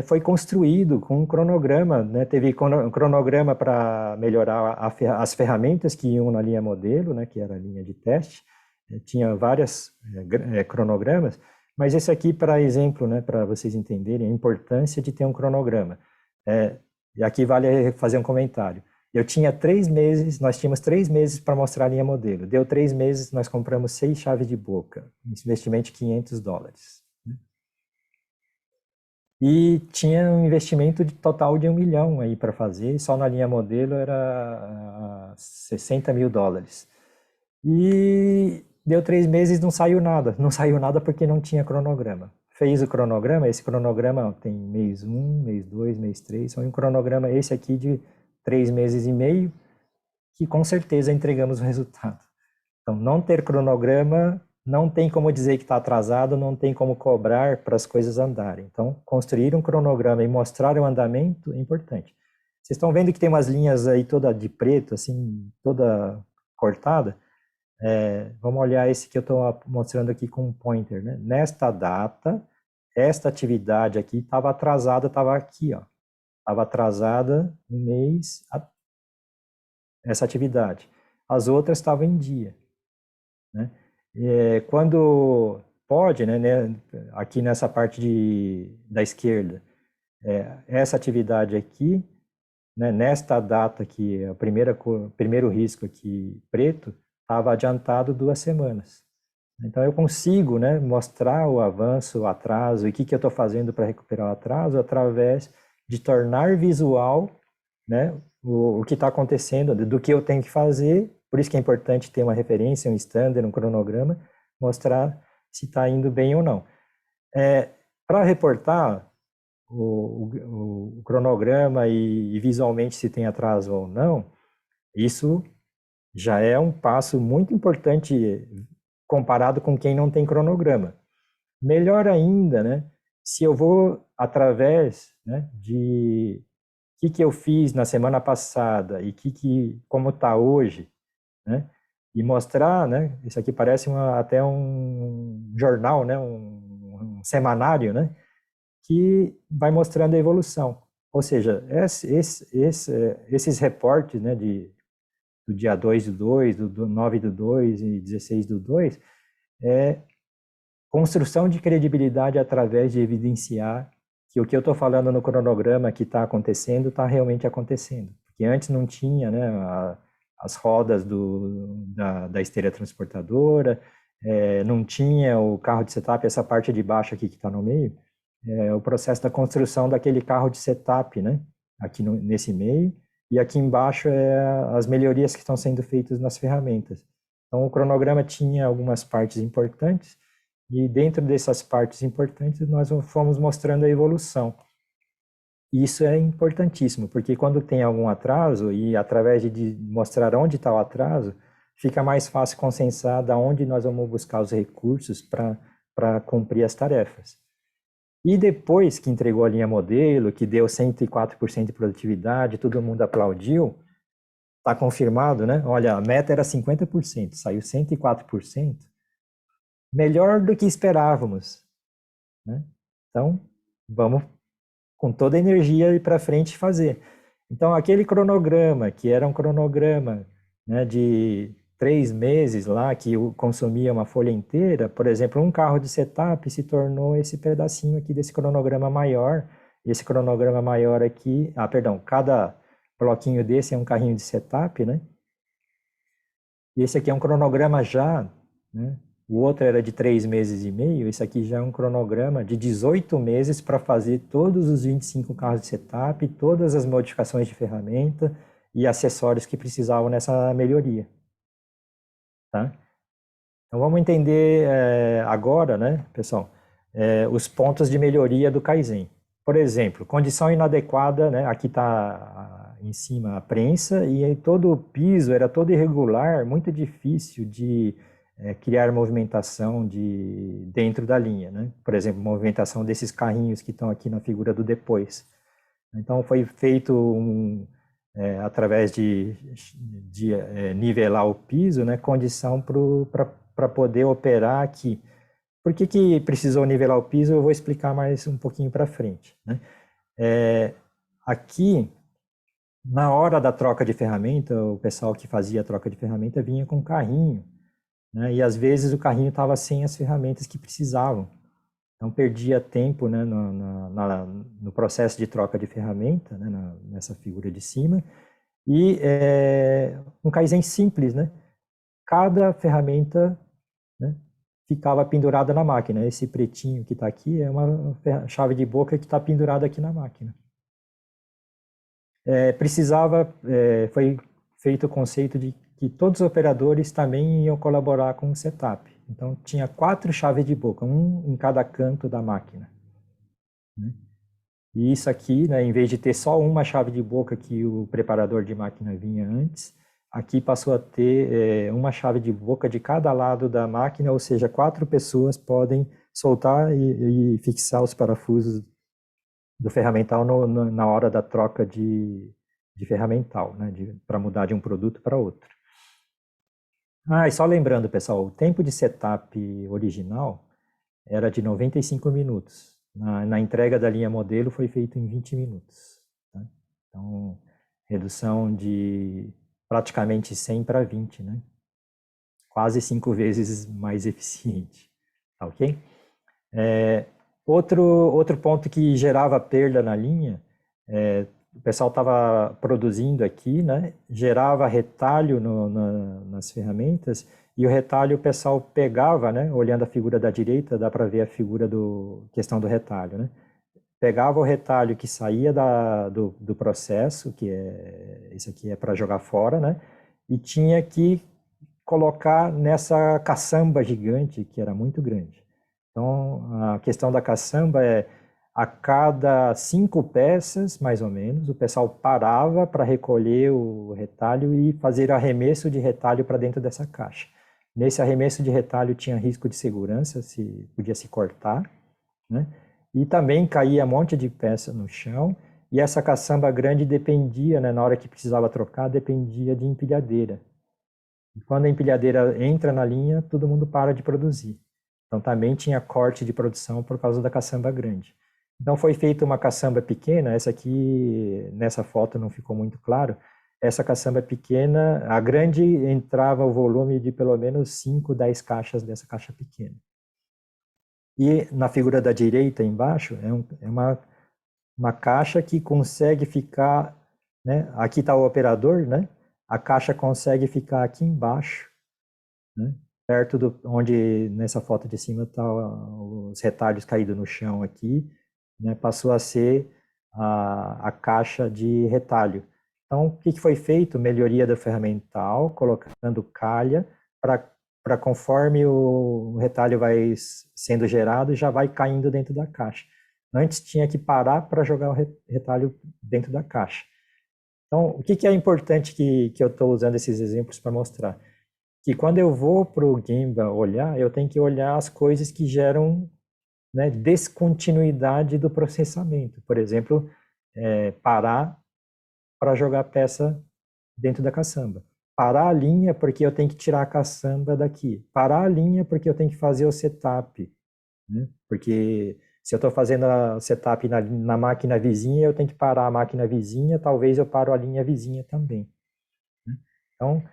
foi construído com um cronograma, né, teve um cronograma para melhorar as ferramentas que iam na linha modelo, né, que era a linha de teste, tinha vários cronogramas, mas esse aqui, para exemplo, né, para vocês entenderem a importância de ter um cronograma. E aqui vale fazer um comentário. Eu tinha 3 meses, nós tínhamos 3 meses para mostrar a linha modelo. Deu 3 meses, nós compramos 6 chaves de boca, investimento de $500. e tinha um investimento de total de 1 milhão aí para fazer, e só na linha modelo era US$ 60.000. E deu 3 meses, não saiu nada. Não saiu nada porque não tinha cronograma. Fez o cronograma, esse cronograma tem mês 1, mês 2, mês 3, são um cronograma esse aqui de 3 meses e meio, que com certeza entregamos o resultado. Então, não ter cronograma, não tem como dizer que está atrasado, não tem como cobrar para as coisas andarem. Então, construir um cronograma e mostrar o andamento é importante. Vocês estão vendo que tem umas linhas aí toda de preto, assim, toda cortada? Vamos olhar esse que eu estou mostrando aqui com um pointer, né? Nesta data, esta atividade aqui estava atrasada, estava aqui, ó. Estava atrasada um mês, essa atividade. As outras estavam em dia, né? Quando pode, né, aqui nessa parte da esquerda, essa atividade aqui, né, nesta data aqui, primeiro risco aqui preto, estava adiantado 2 semanas. Então, eu consigo, né, mostrar o avanço, o atraso, e o que eu estou fazendo para recuperar o atraso, através de tornar visual, né, o que está acontecendo, do que eu tenho que fazer. Por isso que é importante ter uma referência, um standard, um cronograma, mostrar se está indo bem ou não. Para reportar o cronograma e visualmente se tem atraso ou não, isso já é um passo muito importante comparado com quem não tem cronograma. Melhor ainda, né, se eu vou através, né, de o que eu fiz na semana passada e como está hoje, né, e mostrar, né, isso aqui parece até um jornal, né, um semanário, né, que vai mostrando a evolução. Ou seja, esses reportes, né, do dia 2/2, do 9/2 e 16/2, é construção de credibilidade através de evidenciar que o que eu estou falando no cronograma que está acontecendo, está realmente acontecendo. Porque antes não tinha, né, as rodas da esteira transportadora, não tinha o carro de setup, essa parte de baixo aqui que está no meio, o processo da construção daquele carro de setup, né, aqui nesse meio, e aqui embaixo as melhorias que estão sendo feitas nas ferramentas. Então, o cronograma tinha algumas partes importantes, e dentro dessas partes importantes, nós fomos mostrando a evolução. Isso é importantíssimo, porque quando tem algum atraso, e através de mostrar onde está o atraso, fica mais fácil consensar de onde nós vamos buscar os recursos para cumprir as tarefas. E depois que entregou a linha modelo, que deu 104% de produtividade, todo mundo aplaudiu, está confirmado, né? Olha, a meta era 50%, saiu 104%, melhor do que esperávamos, né? Então, vamos com toda a energia ir para frente fazer. Então, aquele cronograma, que era um cronograma, né, de 3 meses lá, que consumia uma folha inteira, por exemplo, um carro de setup se tornou esse pedacinho aqui desse cronograma maior. Esse cronograma maior aqui, cada bloquinho desse é um carrinho de setup, né? E esse aqui é um cronograma já, né? O outro era de 3 meses e meio, esse aqui já é um cronograma de 18 meses para fazer todos os 25 carros de setup, todas as modificações de ferramenta e acessórios que precisavam nessa melhoria. Tá? Então vamos entender agora, né, pessoal, os pontos de melhoria do Kaizen. Por exemplo, condição inadequada, né, aqui está em cima a prensa, e aí todo o piso era todo irregular, muito difícil de criar movimentação dentro da linha, né? Por exemplo, movimentação desses carrinhos que estão aqui na figura do depois. Então, foi feito através de nivelar o piso, né? Condição para poder operar aqui. Por que precisou nivelar o piso? Eu vou explicar mais um pouquinho para frente, né? Aqui, na hora da troca de ferramenta, o pessoal que fazia a troca de ferramenta vinha com um carrinho, né? E às vezes o carrinho estava sem as ferramentas que precisavam. Então perdia tempo, né, no processo de troca de ferramenta, né, nessa figura de cima. E um Kaizen simples, né? Cada ferramenta, né, ficava pendurada na máquina. Esse pretinho que está aqui é uma chave de boca que está pendurada aqui na máquina. Foi feito o conceito de que todos os operadores também iam colaborar com o setup. Então, tinha 4 chaves de boca, um em cada canto da máquina, né? E isso aqui, né, em vez de ter só uma chave de boca que o preparador de máquina vinha antes, aqui passou a ter uma chave de boca de cada lado da máquina, ou seja, 4 pessoas podem soltar e fixar os parafusos do ferramental na hora da troca de ferramental, né, para mudar de um produto para outro. E só lembrando, pessoal, o tempo de setup original era de 95 minutos. Na entrega da linha modelo foi feito em 20 minutos. Tá? Então, redução de praticamente 100 para 20, né? Quase 5 vezes mais eficiente. Tá, ok? Outro ponto que gerava perda na linha, o pessoal estava produzindo aqui, né? Gerava retalho nas ferramentas, e o retalho o pessoal pegava, né? Olhando a figura da direita, dá para ver a figura questão do retalho, né? Pegava o retalho que saía do processo, esse aqui é para jogar fora, né? E tinha que colocar nessa caçamba gigante, que era muito grande. Então, a questão da caçamba a cada 5 peças, mais ou menos, o pessoal parava para recolher o retalho e fazer arremesso de retalho para dentro dessa caixa. Nesse arremesso de retalho tinha risco de segurança, podia se cortar, né? E também caía um monte de peça no chão, e essa caçamba grande dependia, né, na hora que precisava trocar, dependia de empilhadeira. E quando a empilhadeira entra na linha, todo mundo para de produzir. Então também tinha corte de produção por causa da caçamba grande. Então foi feita uma caçamba pequena, essa aqui, nessa foto não ficou muito claro. Essa caçamba pequena, a grande entrava o volume de pelo menos 5, 10 caixas dessa caixa pequena. E na figura da direita embaixo, é uma caixa que consegue ficar, né? Aqui está o operador, né? A caixa consegue ficar aqui embaixo, né? Perto onde nessa foto de cima está os retalhos caídos no chão aqui, né? Passou a ser a caixa de retalho. Então, o que foi feito? Melhoria do ferramental, colocando calha para conforme o retalho vai sendo gerado, já vai caindo dentro da caixa. Antes tinha que parar para jogar o retalho dentro da caixa. Então, o que é importante que eu estou usando esses exemplos para mostrar? Que quando eu vou para o Gemba olhar, eu tenho que olhar as coisas que geram, né, descontinuidade do processamento. Por exemplo, parar para jogar a peça dentro da caçamba. Parar a linha porque eu tenho que tirar a caçamba daqui. Parar a linha porque eu tenho que fazer o setup, né? Porque se eu estou fazendo a setup na máquina vizinha, eu tenho que parar a máquina vizinha, talvez eu paro a linha vizinha também, né? Então,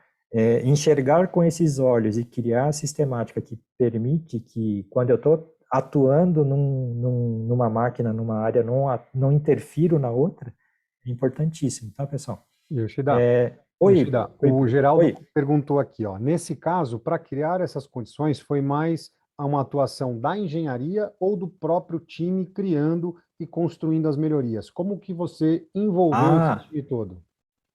enxergar com esses olhos e criar a sistemática que permite que, quando eu estou atuando numa máquina, numa área, não interfiro na outra, é importantíssimo, tá, pessoal? Yoshida, Oi, Yoshida, o Geraldo oi. perguntou aqui, ó, nesse caso, para criar essas condições, foi mais uma atuação da engenharia ou do próprio time criando e construindo as melhorias? Como que você envolveu esse time todo?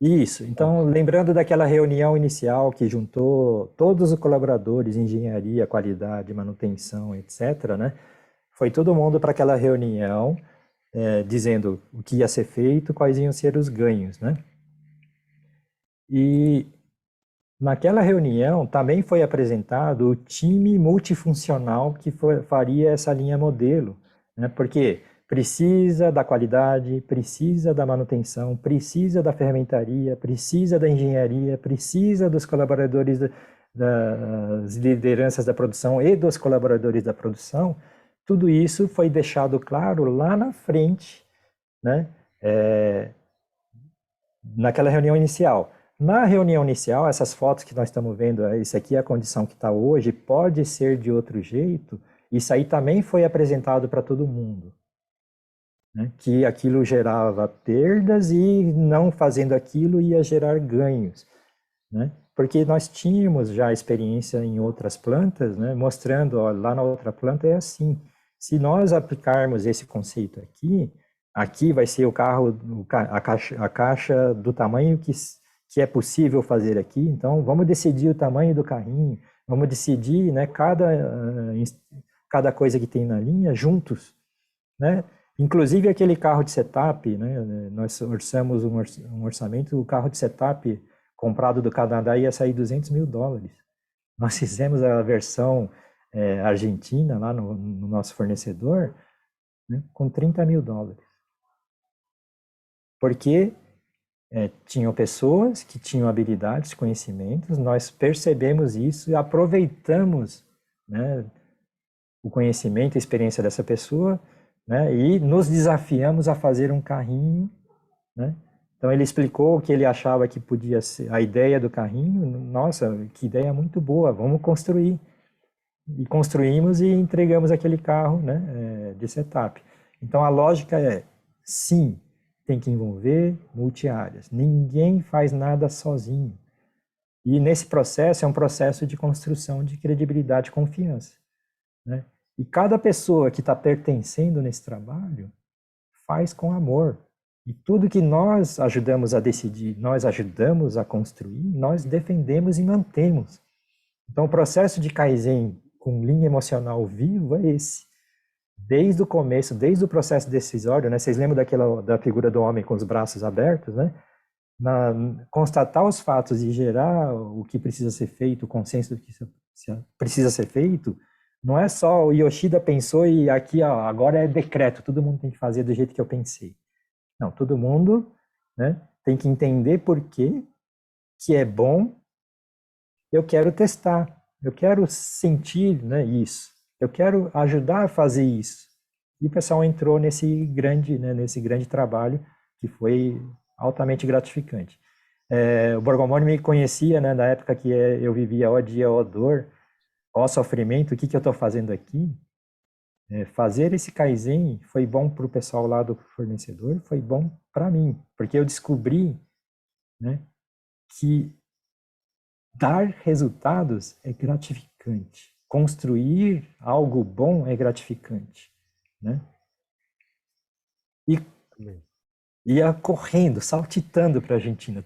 Isso. Então, lembrando daquela reunião inicial que juntou todos os colaboradores, engenharia, qualidade, manutenção, etc., né? Foi todo mundo para aquela reunião, dizendo o que ia ser feito, quais iam ser os ganhos, né? E naquela reunião também foi apresentado o time multifuncional que faria essa linha modelo, né? Porque precisa da qualidade, precisa da manutenção, precisa da ferramentaria, precisa da engenharia, precisa dos colaboradores das lideranças da produção e dos colaboradores da produção. Tudo isso foi deixado claro lá na frente, né? Naquela reunião inicial. Na reunião inicial, essas fotos que nós estamos vendo, isso aqui é a condição que está hoje, pode ser de outro jeito, isso aí também foi apresentado para todo mundo, né? Que aquilo gerava perdas e não fazendo aquilo ia gerar ganhos, né? Porque nós tínhamos já experiência em outras plantas, né, mostrando, ó, lá na outra planta é assim. Se nós aplicarmos esse conceito aqui, aqui vai ser o carro, a caixa do tamanho que é possível fazer aqui. Então, vamos decidir o tamanho do carrinho, vamos decidir, né, cada coisa que tem na linha juntos, né? Inclusive aquele carro de setup, né? Nós orçamos um orçamento, o carro de setup comprado do Canadá ia sair $200.000. Nós fizemos a versão argentina lá no nosso fornecedor, né, com $30.000. Porque tinham pessoas que tinham habilidades, conhecimentos, nós percebemos isso e aproveitamos, né, o conhecimento e a experiência dessa pessoa, né, e nos desafiamos a fazer um carrinho, né? Então ele explicou o que ele achava que podia ser a ideia do carrinho. Nossa, que ideia muito boa, vamos construir. E construímos e entregamos aquele carro, né, de setup. Então a lógica é, sim, tem que envolver multi-áreas. Ninguém faz nada sozinho. E nesse processo é um processo de construção de credibilidade e confiança, né? E cada pessoa que está pertencendo nesse trabalho faz com amor. E tudo que nós ajudamos a decidir, nós ajudamos a construir, nós defendemos e mantemos. Então, o processo de Kaizen com linha emocional viva é esse. Desde o começo, desde o processo decisório, né? Vocês lembram da figura do homem com os braços abertos, né? Constatar os fatos e gerar o que precisa ser feito, o consenso do que precisa ser feito, não é só o Yoshida pensou e aqui, ó, agora é decreto, todo mundo tem que fazer do jeito que eu pensei. Não, todo mundo, né, tem que entender por que é bom, eu quero testar, eu quero sentir, né, isso, eu quero ajudar a fazer isso. E o pessoal entrou nesse grande trabalho que foi altamente gratificante. O Borgomoni me conhecia, né, na época que eu vivia ó dia, ó dor, ó sofrimento, o que eu estou fazendo aqui? Fazer esse Kaizen foi bom para o pessoal lá do fornecedor, foi bom para mim, porque eu descobri, né, que dar resultados é gratificante. Construir algo bom é gratificante, né? E ia correndo, saltitando para a Argentina.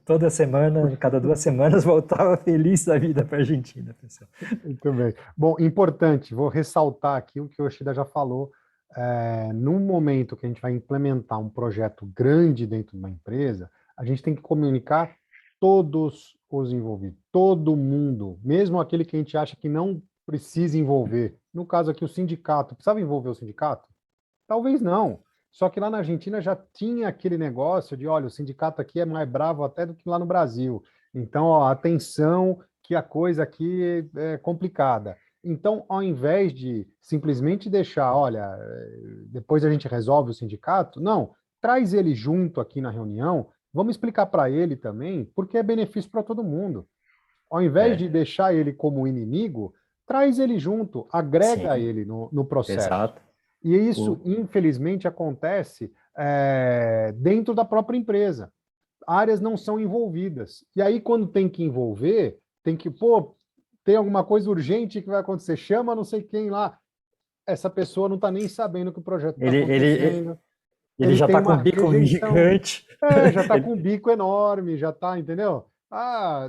Toda semana, cada 2 semanas, voltava feliz da vida para a Argentina, pessoal. Muito bem. Bom, importante, vou ressaltar aqui o que o Yoshida já falou. Num momento que a gente vai implementar um projeto grande dentro de uma empresa, a gente tem que comunicar todos os envolvidos, todo mundo, mesmo aquele que a gente acha que não precisa envolver. No caso aqui, o sindicato. Precisava envolver o sindicato? Talvez não. Só que lá na Argentina já tinha aquele negócio de, olha, o sindicato aqui é mais bravo até do que lá no Brasil. Então, ó, atenção que a coisa aqui é complicada. Então, ao invés de simplesmente deixar, olha, depois a gente resolve o sindicato, não, traz ele junto aqui na reunião, vamos explicar para ele também, porque é benefício para todo mundo. Ao invés de deixar ele como inimigo, traz ele junto, agrega Sim, ele no processo. exato. E isso, infelizmente, acontece dentro da própria empresa. Áreas não são envolvidas. E aí, quando tem que envolver, tem que, tem alguma coisa urgente que vai acontecer, chama não sei quem lá. Essa pessoa não está nem sabendo que o projeto está acontecendo. Ele já está com o bico gigante. Já está com um bico enorme, já está, entendeu?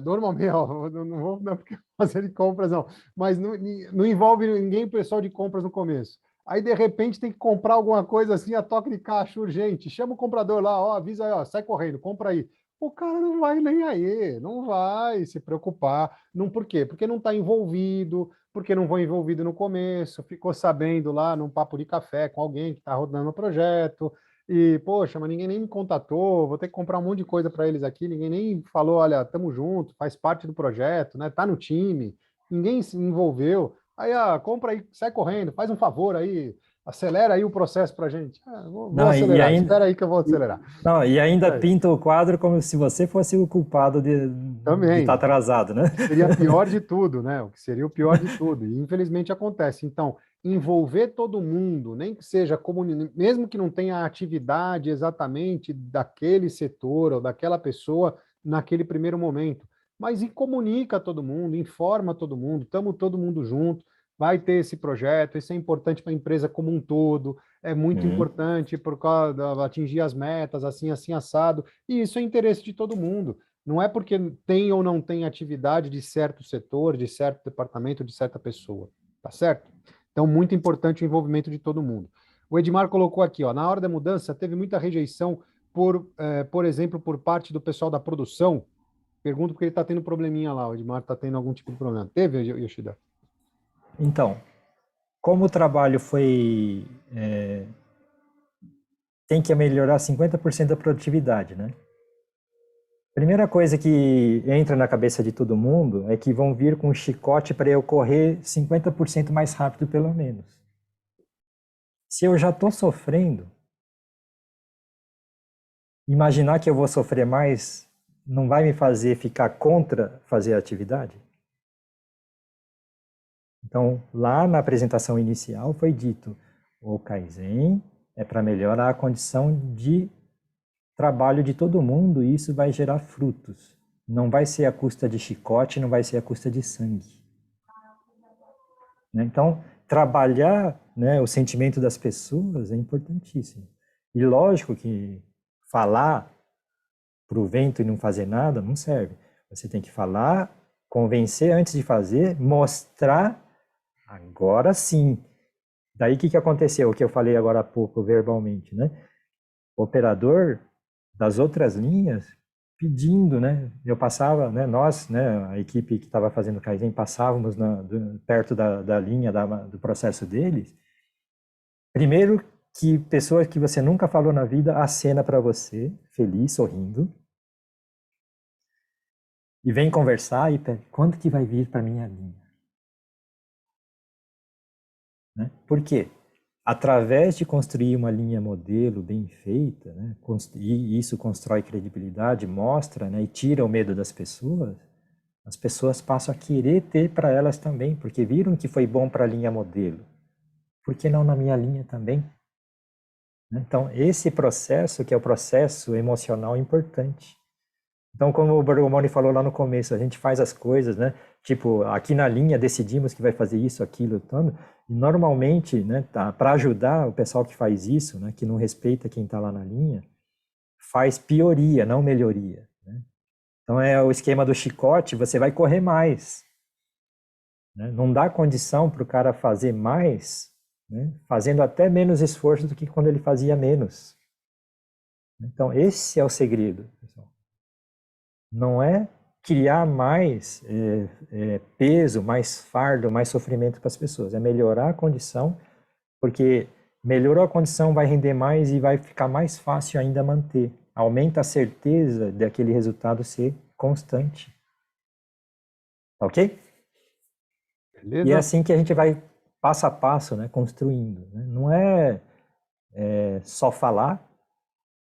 Normalmente, não é porque fazer de compras, não. Mas não envolve ninguém, pessoal de compras no começo. Aí, de repente, tem que comprar alguma coisa assim, a toque de caixa urgente. Chama o comprador lá, ó, avisa aí, ó, sai correndo, compra aí. O cara não vai nem aí, não vai se preocupar. Não, por quê? Porque não está envolvido, porque não foi envolvido no começo, ficou sabendo lá num papo de café com alguém que está rodando o projeto. E, poxa, mas ninguém nem me contatou, vou ter que comprar um monte de coisa para eles aqui, ninguém nem falou, olha, tamo junto, faz parte do projeto, né? Tá no time, ninguém se envolveu. Aí, compra aí, sai correndo, faz um favor aí, acelera aí o processo para a gente. Vou acelerar, espera aí que eu vou acelerar. Não, e ainda pinta o quadro como se você fosse o culpado de estar atrasado, né? Seria pior de tudo, né? O que seria o pior de tudo. E infelizmente acontece. Então, envolver todo mundo, nem que seja mesmo que não tenha a atividade exatamente daquele setor ou daquela pessoa naquele primeiro momento, mas comunica todo mundo, informa todo mundo, estamos todo mundo junto, vai ter esse projeto, isso é importante para a empresa como um todo, é muito Uhum. importante por causa de atingir as metas, assim, assim, assado, e isso é interesse de todo mundo. Não é porque tem ou não tem atividade de certo setor, de certo departamento, de certa pessoa, tá certo? Então, muito importante o envolvimento de todo mundo. O Edmar colocou aqui, ó, na hora da mudança, teve muita rejeição por exemplo, por parte do pessoal da produção. Pergunto porque ele está tendo probleminha lá, o Edmar está tendo algum tipo de problema. Teve, Yoshida? Então, como o trabalho tem que melhorar 50% da produtividade, né? Primeira coisa que entra na cabeça de todo mundo é que vão vir com um chicote para eu correr 50% mais rápido, pelo menos. Se eu já estou sofrendo, imaginar que eu vou sofrer mais não vai me fazer ficar contra fazer a atividade? Então, lá na apresentação inicial foi dito, o Kaizen é para melhorar a condição de trabalho de todo mundo e isso vai gerar frutos. Não vai ser a custa de chicote, não vai ser a custa de sangue. Então, trabalhar, né, o sentimento das pessoas é importantíssimo. E lógico que falar para o vento e não fazer nada não serve. Você tem que falar, convencer antes de fazer, mostrar, agora sim. Daí o que aconteceu, o que eu falei agora há pouco verbalmente, né? O operador das outras linhas pedindo, né? Eu passava, né? Nós, né? A equipe que estava fazendo o Kaizen, passávamos perto da linha do processo deles. Primeiro que pessoas que você nunca falou na vida acena para você, feliz, sorrindo, e vem conversar e pede, quando que vai vir para minha linha? Né? Por quê? Através de construir uma linha modelo bem feita, né, e isso constrói credibilidade, mostra, né, e tira o medo das pessoas, as pessoas passam a querer ter para elas também, porque viram que foi bom para a linha modelo. Por que não na minha linha também? Então, esse processo, que é o processo emocional importante. Então, como o Bergomoni falou lá no começo, a gente faz as coisas, né? Tipo, aqui na linha decidimos que vai fazer isso, aquilo, tanto. E normalmente, né, tá, para ajudar o pessoal que faz isso, né, que não respeita quem está lá na linha, faz pioria, não melhoria. Né? Então, é o esquema do chicote, você vai correr mais. Né? Não dá condição para o cara fazer mais, né, fazendo até menos esforço do que quando ele fazia menos. Então, esse é o segredo, pessoal. Não é criar mais peso, mais fardo, mais sofrimento para as pessoas. É melhorar a condição, porque melhorou a condição, vai render mais e vai ficar mais fácil ainda manter. Aumenta a certeza daquele resultado ser constante. Ok? E é Beleza? assim que a gente vai passo a passo, né, construindo. Né? Não é só falar,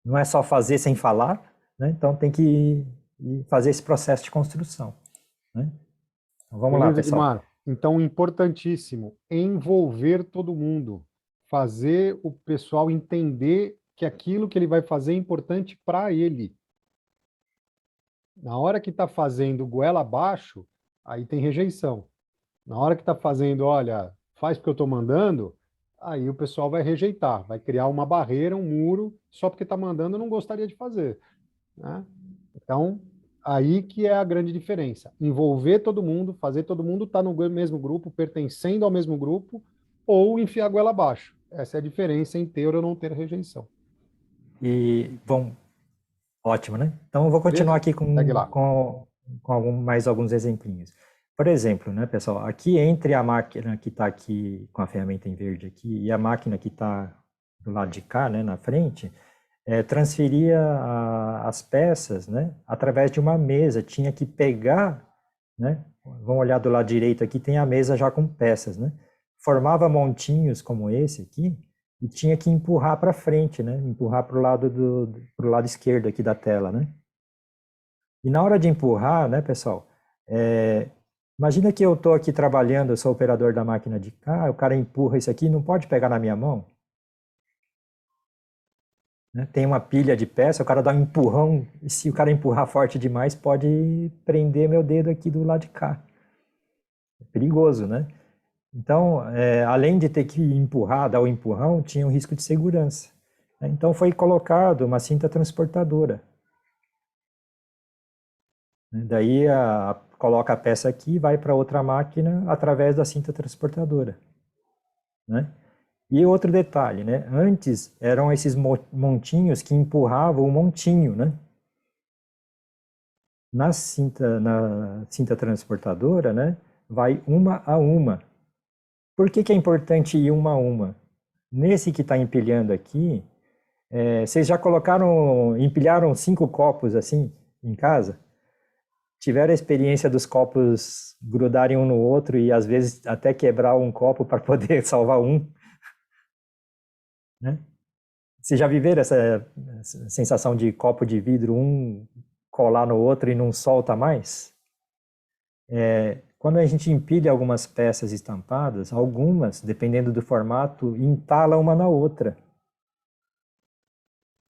não é só fazer sem falar, né? Então tem que fazer esse processo de construção. Né? Então, vamos lá, Beleza, pessoal. Edmar? Então, importantíssimo, envolver todo mundo, fazer o pessoal entender que aquilo que ele vai fazer é importante para ele. Na hora que está fazendo goela abaixo, aí tem rejeição. Na hora que está fazendo, olha, faz porque eu estou mandando, aí o pessoal vai rejeitar, vai criar uma barreira, um muro, só porque está mandando eu não gostaria de fazer. Né? Então, aí que é a grande diferença. Envolver todo mundo, fazer todo mundo estar no mesmo grupo, pertencendo ao mesmo grupo, ou enfiar a goela abaixo. Essa é a diferença em ter ou não ter rejeição. E, bom, ótimo, né? Então, eu vou continuar Beleza? aqui Segue com, lá. com, com mais alguns exemplinhos. Por exemplo, né, pessoal, aqui entre a máquina que está aqui com a ferramenta em verde aqui e a máquina que está do lado de cá, né, na frente, transferia as peças, né, através de uma mesa. Tinha que pegar, né? Vamos olhar do lado direito aqui, tem a mesa já com peças, né? Formava montinhos como esse aqui e tinha que empurrar para frente, né? Empurrar para o pro lado esquerdo aqui da tela, né? E na hora de empurrar, né, pessoal, imagina que eu estou aqui trabalhando, eu sou operador da máquina de cá, o cara empurra isso aqui, não pode pegar na minha mão? né? Tem uma pilha de peça, o cara dá um empurrão, e se o cara empurrar forte demais, pode prender meu dedo aqui do lado de cá. É perigoso, né? Então, além de ter que empurrar, dar o empurrão, tinha um risco de segurança, né? Então foi colocado uma cinta transportadora. Daí coloca a peça aqui e vai para outra máquina através da cinta transportadora, né? E outro detalhe, né? Antes eram esses montinhos que empurravam o montinho, né? Na cinta transportadora, né? Vai uma a uma. Por que é importante ir uma a uma? Nesse que está empilhando aqui, vocês já empilharam 5 copos assim em casa? Tiveram a experiência dos copos grudarem um no outro e às vezes até quebrar um copo para poder salvar um, né? Vocês já viveram essa sensação de copo de vidro, um colar no outro e não solta mais? Quando a gente empilha algumas peças estampadas, algumas, dependendo do formato, entala uma na outra.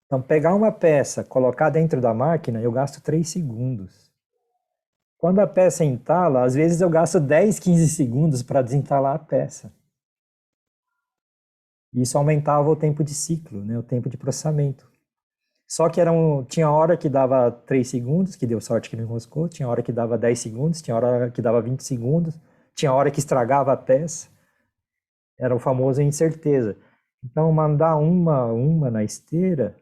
Então, pegar uma peça, colocar dentro da máquina, eu gasto 3 segundos. Quando a peça entala, às vezes eu gasto 10, 15 segundos para desentalar a peça. Isso aumentava o tempo de ciclo, né, o tempo de processamento. Só que tinha hora que dava 3 segundos, que deu sorte que não enroscou, tinha hora que dava 10 segundos, tinha hora que dava 20 segundos, tinha hora que estragava a peça. Era o famoso incerteza. Então, mandar uma na esteira,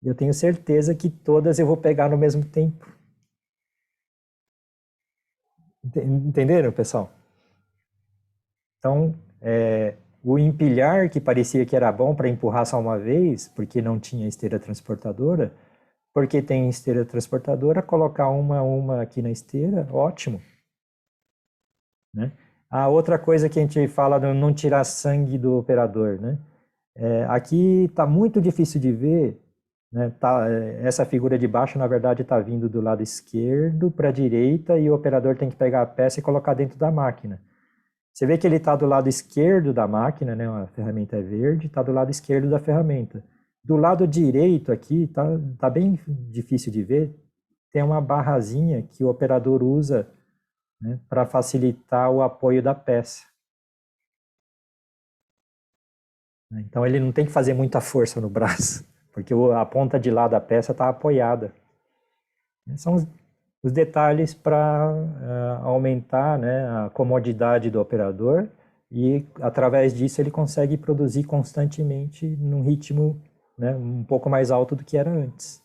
eu tenho certeza que todas eu vou pegar no mesmo tempo. Entenderam, pessoal? Então, o empilhar, que parecia que era bom para empurrar só uma vez, porque não tinha esteira transportadora, porque tem esteira transportadora, colocar uma aqui na esteira, ótimo, né? A outra coisa que a gente fala de não tirar sangue do operador, né? Aqui está muito difícil de ver, né? Essa figura de baixo, na verdade, está vindo do lado esquerdo para a direita e o operador tem que pegar a peça e colocar dentro da máquina. Você vê que ele está do lado esquerdo da máquina, né? A ferramenta é verde, está do lado esquerdo da ferramenta. Do lado direito aqui, tá bem difícil de ver, tem uma barrazinha que o operador usa, né, para facilitar o apoio da peça. Então ele não tem que fazer muita força no braço, porque a ponta de lá da peça está apoiada. São os detalhes para aumentar, né, a comodidade do operador e, através disso, ele consegue produzir constantemente num ritmo, né, um pouco mais alto do que era antes,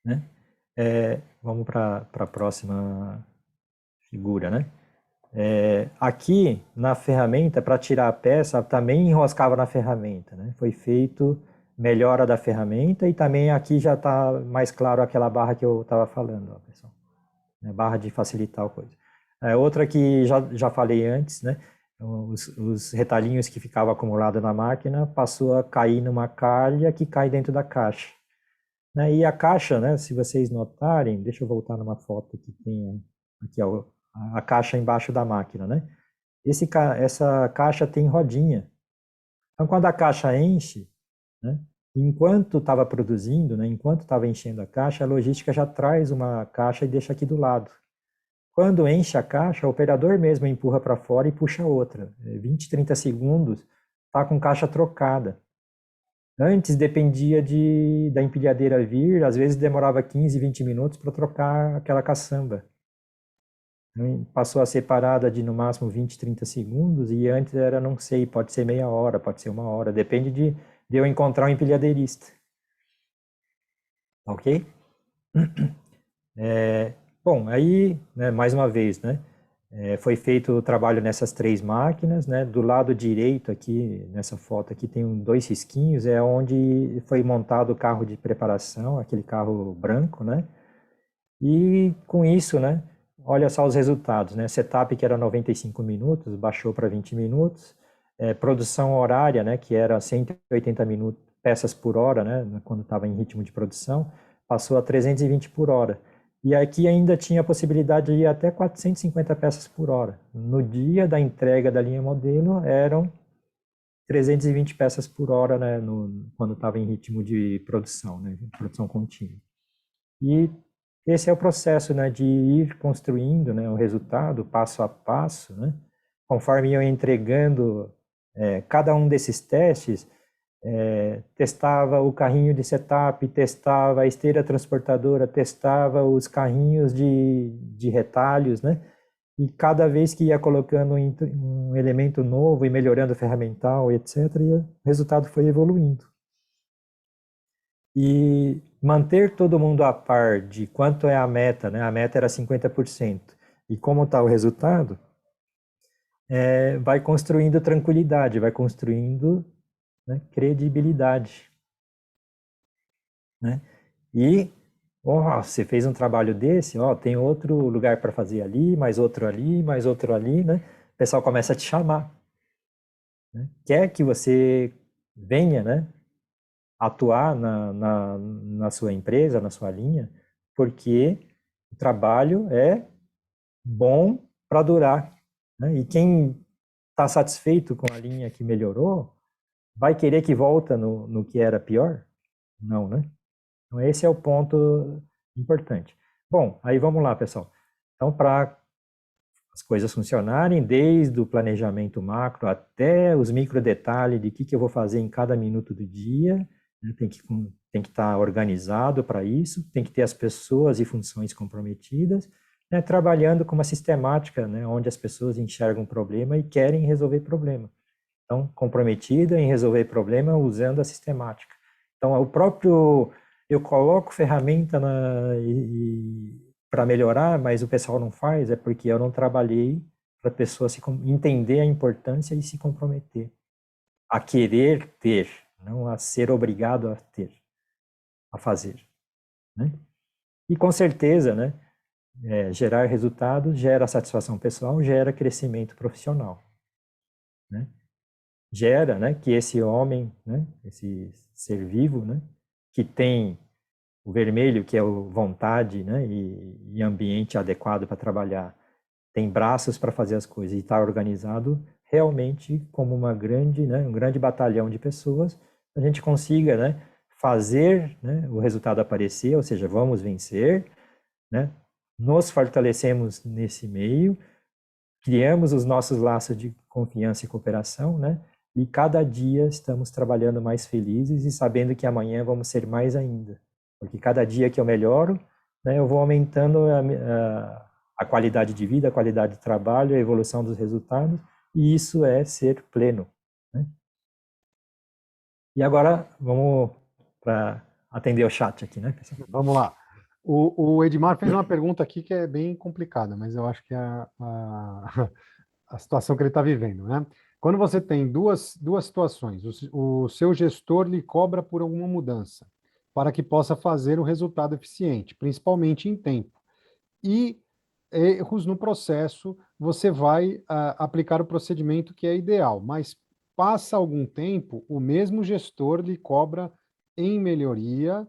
né? Vamos para a próxima figura, né? Aqui, na ferramenta, para tirar a peça, também enroscava na ferramenta, né? Foi feito melhora da ferramenta e também aqui já está mais claro aquela barra que eu estava falando, ó, pessoal, né? Barra de facilitar a coisa. Outra que já falei antes, né? Os retalhinhos que ficavam acumulados na máquina passou a cair numa calha que cai dentro da caixa, né? E a caixa, né? Se vocês notarem, deixa eu voltar numa foto que tem aqui, ó, a caixa embaixo da máquina, né? Essa caixa tem rodinha. Então, quando a caixa enche, né, enquanto estava produzindo, né, enquanto estava enchendo a caixa, a logística já traz uma caixa e deixa aqui do lado. Quando enche a caixa, o operador mesmo empurra para fora e puxa outra. 20, 30 segundos, está com caixa trocada. Antes dependia da empilhadeira vir, às vezes demorava 15, 20 minutos para trocar aquela caçamba. Passou a ser parada de no máximo 20, 30 segundos e antes era, não sei, pode ser meia hora, pode ser uma hora, depende de eu encontrar um empilhadeirista. Ok? Bom, aí, né, mais uma vez, né, foi feito o trabalho nessas 3 máquinas, né, do lado direito aqui, nessa foto aqui, tem 2 risquinhos, é onde foi montado o carro de preparação, aquele carro branco, né, e com isso, né, olha só os resultados, né, setup que era 95 minutos, baixou para 20 minutos, produção horária, né, que era 180 minutos, peças por hora, né, quando estava em ritmo de produção, passou a 320 por hora. E aqui ainda tinha a possibilidade de ir até 450 peças por hora. No dia da entrega da linha modelo, eram 320 peças por hora, né, quando estava em ritmo de produção, né, produção contínua. E esse é o processo, né, de ir construindo, né, o resultado passo a passo, né, conforme eu entregando cada um desses testes, testava o carrinho de setup, testava a esteira transportadora, testava os carrinhos de retalhos, né, e cada vez que ia colocando um elemento novo e melhorando o ferramental, etc., e o resultado foi evoluindo. E manter todo mundo a par de quanto é a meta, né? A meta era 50%. E como está o resultado, vai construindo tranquilidade, vai construindo, né, credibilidade. Né? E você fez um trabalho desse, tem outro lugar para fazer ali, mais outro ali, né? O pessoal começa a te chamar. Né? Quer que você venha, né, atuar na sua empresa, na sua linha, porque o trabalho é bom para durar. Né? E quem está satisfeito com a linha que melhorou, vai querer que volta no que era pior? Não, né? Então, esse é o ponto importante. Bom, aí vamos lá, pessoal. Então, para as coisas funcionarem, desde o planejamento macro até os micro detalhes de que eu vou fazer em cada minuto do dia, né? Tem que estar organizado para isso, tem que ter as pessoas e funções comprometidas, né? Trabalhando com uma sistemática, né? Onde as pessoas enxergam um problema e querem resolver problema. Então, comprometida em resolver problema usando a sistemática. Então, eu coloco ferramenta para melhorar, mas o pessoal não faz, é porque eu não trabalhei para a pessoa entender a importância e se comprometer a querer ter, não a ser obrigado a ter, a fazer. Né? E com certeza, né, gerar resultados gera satisfação pessoal, gera crescimento profissional. Né? Gera, né, que esse homem, né, esse ser vivo, né, que tem o vermelho, que é o vontade, né, e ambiente adequado para trabalhar, tem braços para fazer as coisas e está organizado realmente como uma grande, né, um grande batalhão de pessoas, a gente consiga, né, fazer, né, o resultado aparecer, ou seja, vamos vencer, né, nos fortalecemos nesse meio, criamos os nossos laços de confiança e cooperação, né, e cada dia estamos trabalhando mais felizes e sabendo que amanhã vamos ser mais ainda. Porque cada dia que eu melhoro, né, eu vou aumentando a qualidade de vida, a qualidade de trabalho, a evolução dos resultados, e isso é ser pleno. Né? E agora, vamos para atender o chat aqui, né, pessoal? Vamos lá. O Edmar fez uma pergunta aqui que é bem complicada, mas eu acho que é a situação que ele está vivendo, né? Quando você tem duas situações, o seu gestor lhe cobra por alguma mudança para que possa fazer um resultado eficiente, principalmente em tempo. E erros no processo, você vai aplicar o procedimento que é ideal, mas passa algum tempo, o mesmo gestor lhe cobra em melhoria,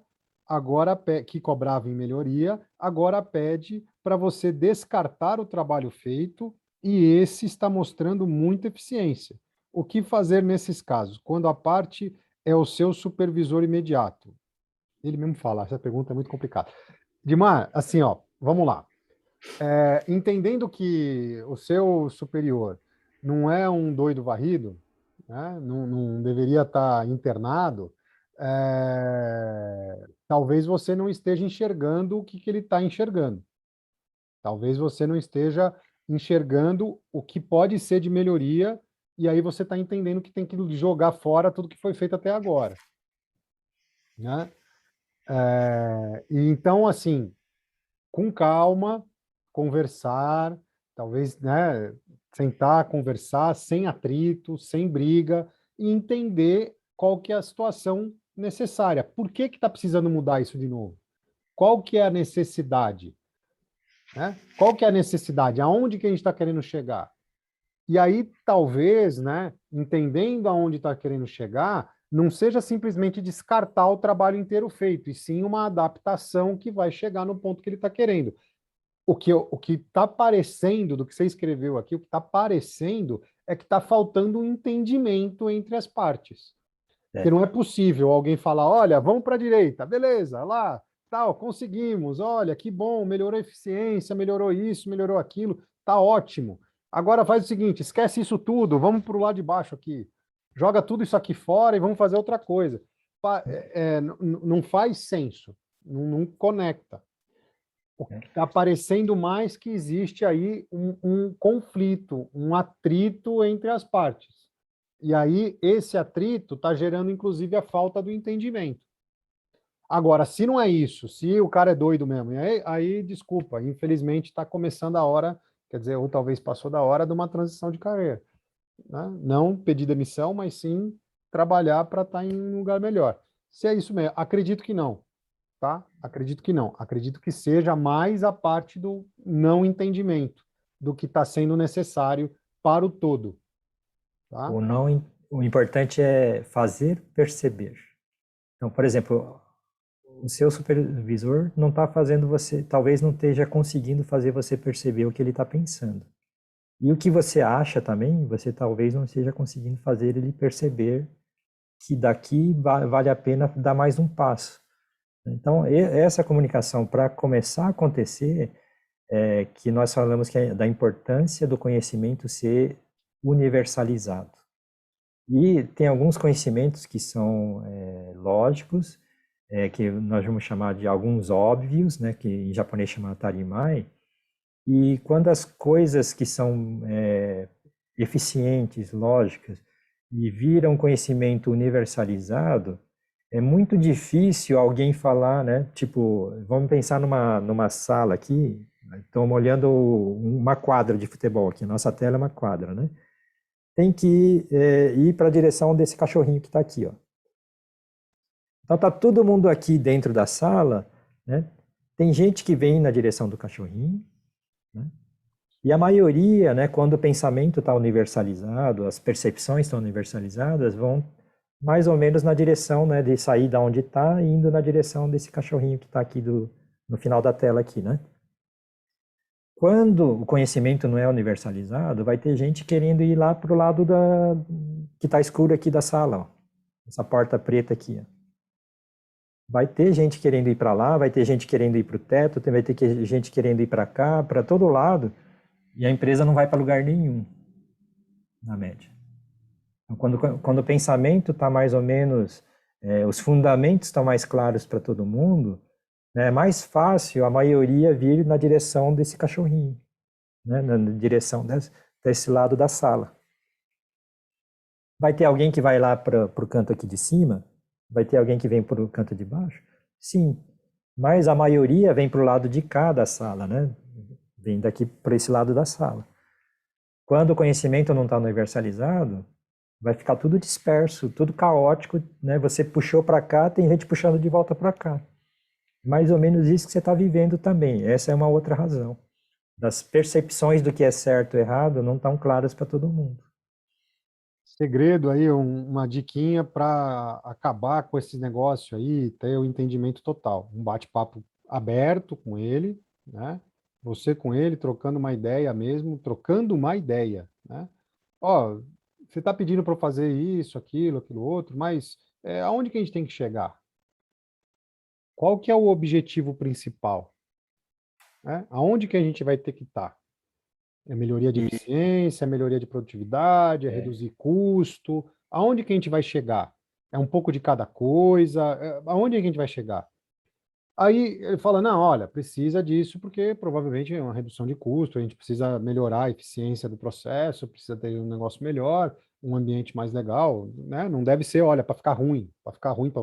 agora que cobrava em melhoria, agora pede para você descartar o trabalho feito e esse está mostrando muita eficiência. O que fazer nesses casos? Quando a parte é o seu supervisor imediato? Ele mesmo fala, essa pergunta é muito complicada. Dimar, assim, ó, vamos lá. Entendendo que o seu superior não é um doido varrido, né? Não deveria estar internado, talvez você não esteja enxergando o que ele está enxergando. Talvez você não esteja enxergando o que pode ser de melhoria, e aí você está entendendo que tem que jogar fora tudo que foi feito até agora. Né? Então, assim, com calma, conversar, talvez, né, sentar, conversar, sem atrito, sem briga, e entender qual que é a situação necessária. Por que está precisando mudar isso de novo? Qual que é a necessidade? Né? Qual que é a necessidade? Aonde que a gente está querendo chegar? E aí, talvez, né, entendendo aonde está querendo chegar, não seja simplesmente descartar o trabalho inteiro feito, e sim uma adaptação que vai chegar no ponto que ele está querendo. O que está parecendo, do que você escreveu aqui, o que está parecendo é que está faltando um entendimento entre as partes. Porque É. não é possível alguém falar, olha, vamos para a direita, beleza, lá, tal, conseguimos, olha, que bom, melhorou a eficiência, melhorou isso, melhorou aquilo, tá ótimo. Agora faz o seguinte, esquece isso tudo, vamos para o lado de baixo aqui. Joga tudo isso aqui fora e vamos fazer outra coisa. Não faz senso, não conecta. Está parecendo mais que existe aí um conflito, um atrito entre as partes. E aí, esse atrito está gerando, inclusive, a falta do entendimento. Agora, se não é isso, se o cara é doido mesmo, aí desculpa, infelizmente está começando a hora, quer dizer, ou talvez passou da hora de uma transição de carreira. Né? Não pedir demissão, mas sim trabalhar para estar em um lugar melhor. Se é isso mesmo, acredito que não, tá? Acredito que não. Acredito que seja mais a parte do não entendimento do que está sendo necessário para o todo, tá? O não, o importante é fazer perceber. Então, por exemplo, o seu supervisor não está fazendo você, talvez não esteja conseguindo fazer você perceber o que ele está pensando. E o que você acha também, você talvez não esteja conseguindo fazer ele perceber que daqui vale a pena dar mais um passo. Então, essa comunicação, para começar a acontecer, que nós falamos que é da importância do conhecimento ser universalizado. E tem alguns conhecimentos que são lógicos, que nós vamos chamar de alguns óbvios, né, que em japonês chama tarimai, e quando as coisas que são eficientes, lógicas, e viram conhecimento universalizado, é muito difícil alguém falar, né? Tipo, vamos pensar numa sala aqui, estamos olhando uma quadra de futebol aqui, nossa tela é uma quadra, né? Tem que ir para a direção desse cachorrinho que está aqui, ó. Então tá todo mundo aqui dentro da sala, né? Tem gente que vem na direção do cachorrinho, né? E a maioria, né, quando o pensamento está universalizado, as percepções estão universalizadas, vão mais ou menos na direção, né, de sair da onde está e indo na direção desse cachorrinho que está aqui no final da tela aqui, né? Quando o conhecimento não é universalizado, vai ter gente querendo ir lá para o lado que está escuro aqui da sala, ó. Essa porta preta aqui, ó. Vai ter gente querendo ir para lá, vai ter gente querendo ir para o teto, vai ter gente querendo ir para cá, para todo lado, e a empresa não vai para lugar nenhum, na média. Então, quando o pensamento está mais ou menos, os fundamentos estão mais claros para todo mundo, né, é mais fácil a maioria vir na direção desse cachorrinho, né, na direção desse lado da sala. Vai ter alguém que vai lá para o canto aqui de cima? Vai ter alguém que vem para o canto de baixo? Sim, mas a maioria vem para o lado de cá da sala, né? Vem daqui para esse lado da sala. Quando o conhecimento não está universalizado, vai ficar tudo disperso, tudo caótico, né? Você puxou para cá, tem gente puxando de volta para cá. Mais ou menos isso que você está vivendo também. Essa é uma outra razão. Das percepções do que é certo e errado não estão claras para todo mundo. Segredo aí, uma diquinha para acabar com esse negócio aí, ter o entendimento total. Um bate-papo aberto com ele, né? Você com ele, trocando uma ideia mesmo, trocando uma ideia, né? Ó, você está pedindo para eu fazer isso, aquilo outro, mas aonde que a gente tem que chegar? Qual que é o objetivo principal? Né? Aonde que a gente vai ter que estar? É melhoria de E, eficiência, é melhoria de produtividade, é reduzir custo. Aonde que a gente vai chegar? É um pouco de cada coisa? Aonde que a gente vai chegar? Aí ele fala, não, olha, precisa disso porque provavelmente é uma redução de custo, a gente precisa melhorar a eficiência do processo, precisa ter um negócio melhor, um ambiente mais legal, né? Não deve ser, olha, para ficar ruim para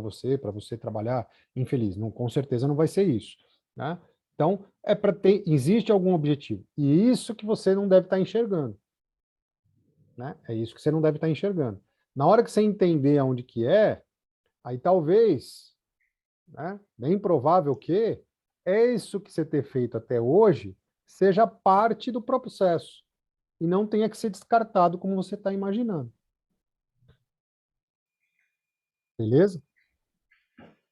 você trabalhar infeliz. Não, com certeza não vai ser isso, né? Então, é para ter, existe algum objetivo. E isso que você não deve estar enxergando, né? É isso que você não deve estar enxergando. Na hora que você entender aonde que é, aí talvez, né? Bem provável que isso que você ter feito até hoje seja parte do processo e não tenha que ser descartado como você está imaginando. Beleza?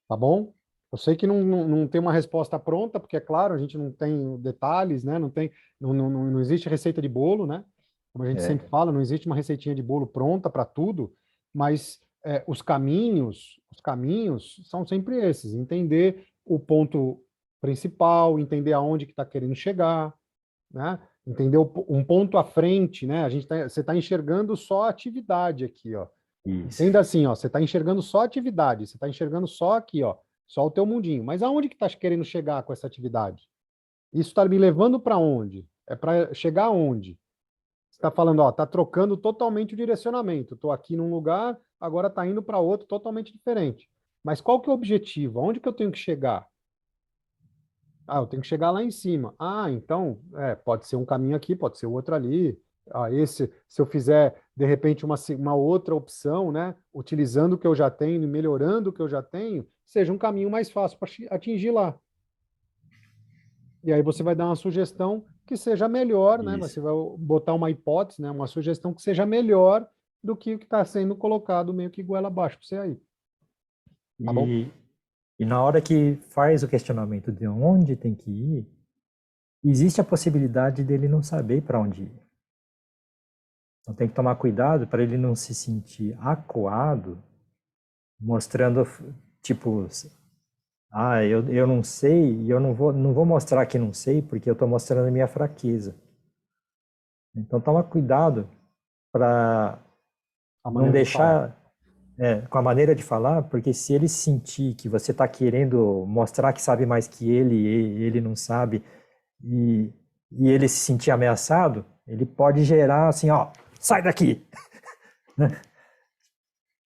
Tá bom? Eu sei que não tem uma resposta pronta, porque, é claro, a gente não tem detalhes, né? Não existe receita de bolo, né? Como a gente sempre fala, não existe uma receitinha de bolo pronta para tudo, mas os caminhos são sempre esses, entender o ponto principal, entender aonde que está querendo chegar, né? Entender um ponto à frente, né? Você está enxergando só a atividade aqui, ó. Isso. Entenda assim, ó, você está enxergando só a atividade, você está enxergando só aqui, ó, só o teu mundinho. Mas aonde que está querendo chegar com essa atividade? Isso está me levando para onde? É para chegar aonde? Você está falando, ó, está trocando totalmente o direcionamento. Estou aqui num lugar, agora está indo para outro totalmente diferente. Mas qual que é o objetivo? Aonde que eu tenho que chegar? Ah, eu tenho que chegar lá em cima. Ah, então, pode ser um caminho aqui, pode ser outro ali. Ah, se eu fizer, de repente, uma outra opção, né, utilizando o que eu já tenho e melhorando o que eu já tenho, seja um caminho mais fácil para atingir lá. E aí você vai dar uma sugestão que seja melhor, né? Você Isso. vai botar uma hipótese, né? Uma sugestão que seja melhor do que o que está sendo colocado meio que goela abaixo para você aí. Tá bom? E, e na hora que faz o questionamento de onde tem que ir, existe a possibilidade dele não saber para onde ir. Então tem que tomar cuidado para ele não se sentir acuado, mostrando, tipo, eu não sei, e eu não vou mostrar que não sei, porque eu estou mostrando a minha fraqueza. Então toma cuidado para A não maneira de falar. deixar com a maneira de falar, porque se ele sentir que você está querendo mostrar que sabe mais que ele, e ele não sabe, e, e ele se sentir ameaçado, ele pode gerar assim, ó, sai daqui!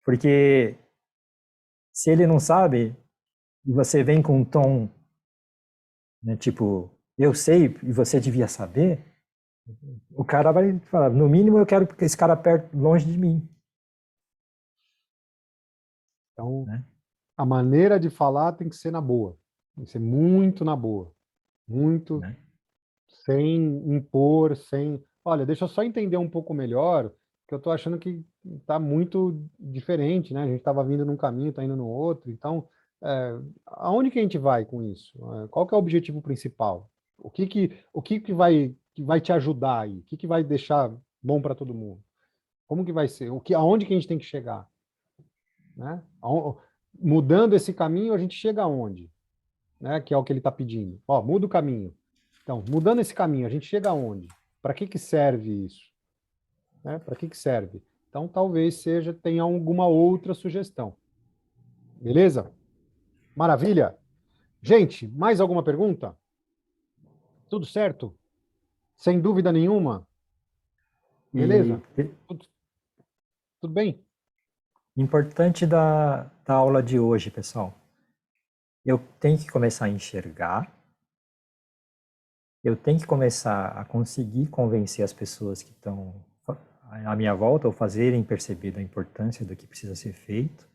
Porque se ele não sabe, e você vem com um tom, né, tipo, eu sei e você devia saber, o cara vai falar, no mínimo eu quero que esse cara perto, longe de mim. Então, Né? a maneira de falar tem que ser na boa. Tem que ser muito na boa. Muito Né? sem impor, sem. Olha, deixa eu só entender um pouco melhor, que eu estou achando que está muito diferente, né? A gente estava vindo num caminho, está indo no outro. Então, aonde que a gente vai com isso? Qual que é o objetivo principal? O que que vai te ajudar aí? O que que vai deixar bom para todo mundo? Como que vai ser? Aonde que a gente tem que chegar? Né? Mudando esse caminho, a gente chega aonde? Né? Que é o que ele está pedindo. Ó, muda o caminho. Então, mudando esse caminho, a gente chega aonde? Para que que serve isso? Né? Para que que serve? Então, talvez tenha alguma outra sugestão. Beleza? Maravilha? Gente, mais alguma pergunta? Tudo certo? Sem dúvida nenhuma? E Beleza? Tudo, tudo bem? importante da aula de hoje, pessoal, eu tenho que começar a enxergar, eu tenho que começar a conseguir convencer as pessoas que estão à minha volta ou fazerem perceber a importância do que precisa ser feito.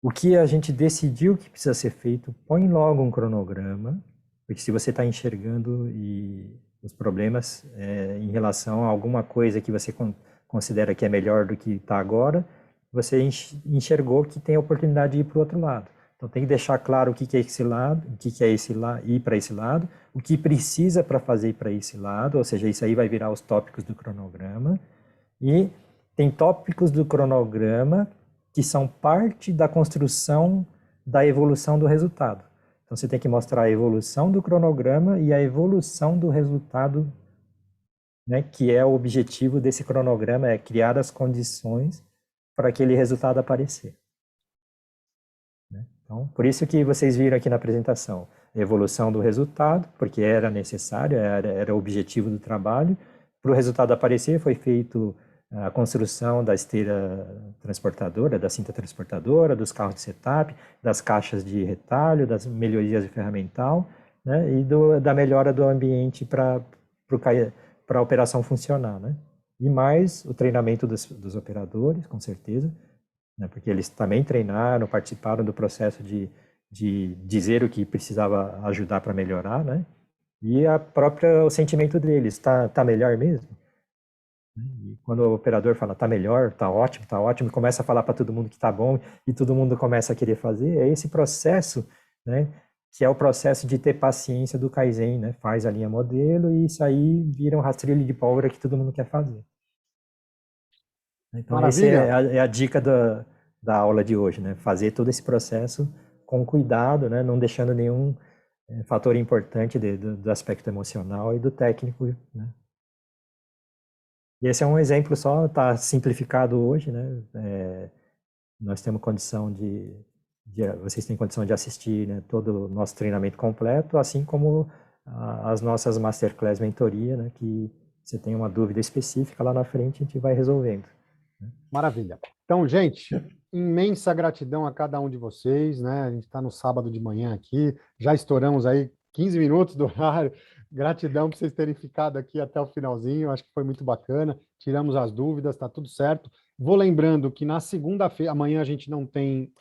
O que a gente decidiu que precisa ser feito, põe logo um cronograma, porque se você está enxergando os problemas em relação a alguma coisa que você considera que é melhor do que está agora, você enxergou que tem a oportunidade de ir para o outro lado. Então tem que deixar claro o que é esse lado, o que é ir para esse lado, o que precisa para fazer ir para esse lado, ou seja, isso aí vai virar os tópicos do cronograma. E tem tópicos do cronograma que são parte da construção da evolução do resultado. Então você tem que mostrar a evolução do cronograma e a evolução do resultado, né, que é o objetivo desse cronograma, é criar as condições para aquele resultado aparecer. Né? Então, por isso que vocês viram aqui na apresentação, a evolução do resultado, porque era necessário, era o objetivo do trabalho. Para o resultado aparecer, foi feito a construção da esteira transportadora, da cinta transportadora, dos carros de setup, das caixas de retalho, das melhorias de ferramental, né, e da melhora do ambiente para a operação funcionar. Né? E mais o treinamento dos operadores, com certeza, né, porque eles também treinaram, participaram do processo de dizer o que precisava ajudar para melhorar, né? E o sentimento deles, tá melhor mesmo? E quando o operador fala tá melhor, tá ótimo, começa a falar para todo mundo que tá bom e todo mundo começa a querer fazer, é esse processo, né, que é o processo de ter paciência do Kaizen, né? Faz a linha modelo e isso aí vira um rastrilho de pólvora que todo mundo quer fazer. Então, essa Maravilha. é a dica da aula de hoje, né? Fazer todo esse processo com cuidado, né? Não deixando nenhum fator importante do aspecto emocional e do técnico, né? E esse é um exemplo só, está simplificado hoje, né? Nós temos condição vocês têm condição de assistir, né, todo o nosso treinamento completo, assim como as nossas masterclass mentoria, né, que você tem uma dúvida específica lá na frente, a gente vai resolvendo. Maravilha. Então, gente, imensa gratidão a cada um de vocês, né? A gente está no sábado de manhã aqui, já estouramos aí 15 minutos do horário. Gratidão por vocês terem ficado aqui até o finalzinho, acho que foi muito bacana. Tiramos as dúvidas, tá tudo certo. Vou lembrando que na segunda-feira, amanhã a gente não tem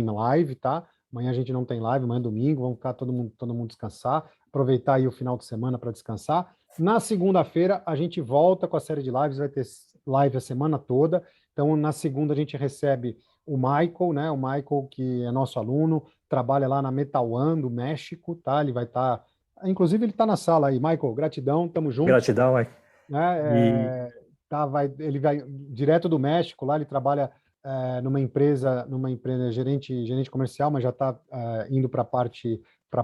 live, tá? Amanhã a gente não tem live, amanhã é domingo, vamos ficar todo mundo descansar, aproveitar aí o final de semana para descansar. Na segunda-feira a gente volta com a série de lives, vai ter live a semana toda. Então, na segunda, a gente recebe o Michael, né? O Michael, que é nosso aluno, trabalha lá na Metal One do México, tá? Ele vai estar. Inclusive, ele está na sala aí. Michael, gratidão, tamo junto. Gratidão, Mike. Né? E Ele vai direto do México, lá ele trabalha numa empresa gerente comercial, mas já está indo para a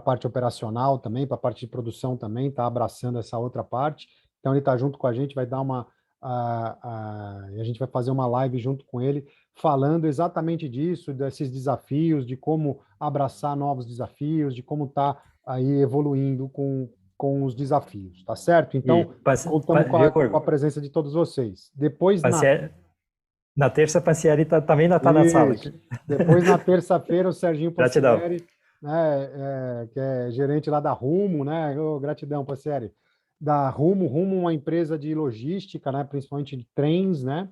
parte operacional também, para a parte de produção também, está abraçando essa outra parte. Então ele está junto com a gente, vai dar a gente vai fazer uma live junto com ele, falando exatamente disso, desses desafios, de como abraçar novos desafios, de como está aí evoluindo com os desafios, tá certo? e Então, contamos viu, com a presença de todos vocês. na terça, Pancieri também ainda está na sala Isso. aqui. Depois, na terça-feira, o Serginho Gratidão. Pancieri, né, que é gerente lá da Rumo, né? Gratidão, Pancieri. Da Rumo, uma empresa de logística, né, principalmente de trens, né?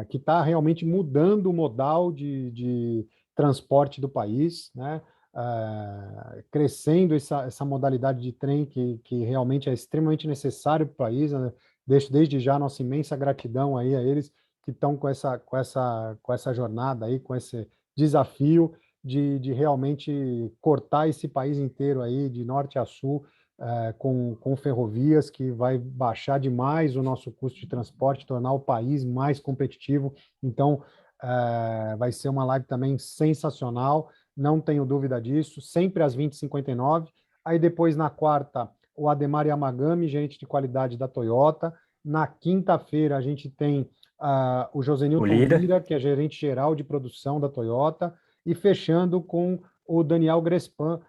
Que está realmente mudando o modal de transporte do país, né? Crescendo essa modalidade de trem que realmente é extremamente necessário para o país, né? Deixo desde já nossa imensa gratidão aí a eles que estão com essa jornada aí, com esse desafio de realmente cortar esse país inteiro aí, de norte a sul, com ferrovias, que vai baixar demais o nosso custo de transporte, tornar o país mais competitivo. Então, vai ser uma live também sensacional, não tenho dúvida disso, sempre às 20h59. Aí depois, na quarta, o Ademar Yamagami, gerente de qualidade da Toyota. Na quinta-feira, a gente tem o O Josenilton Lira. Lira, que é gerente geral de produção da Toyota, e fechando com o Daniel Grespan,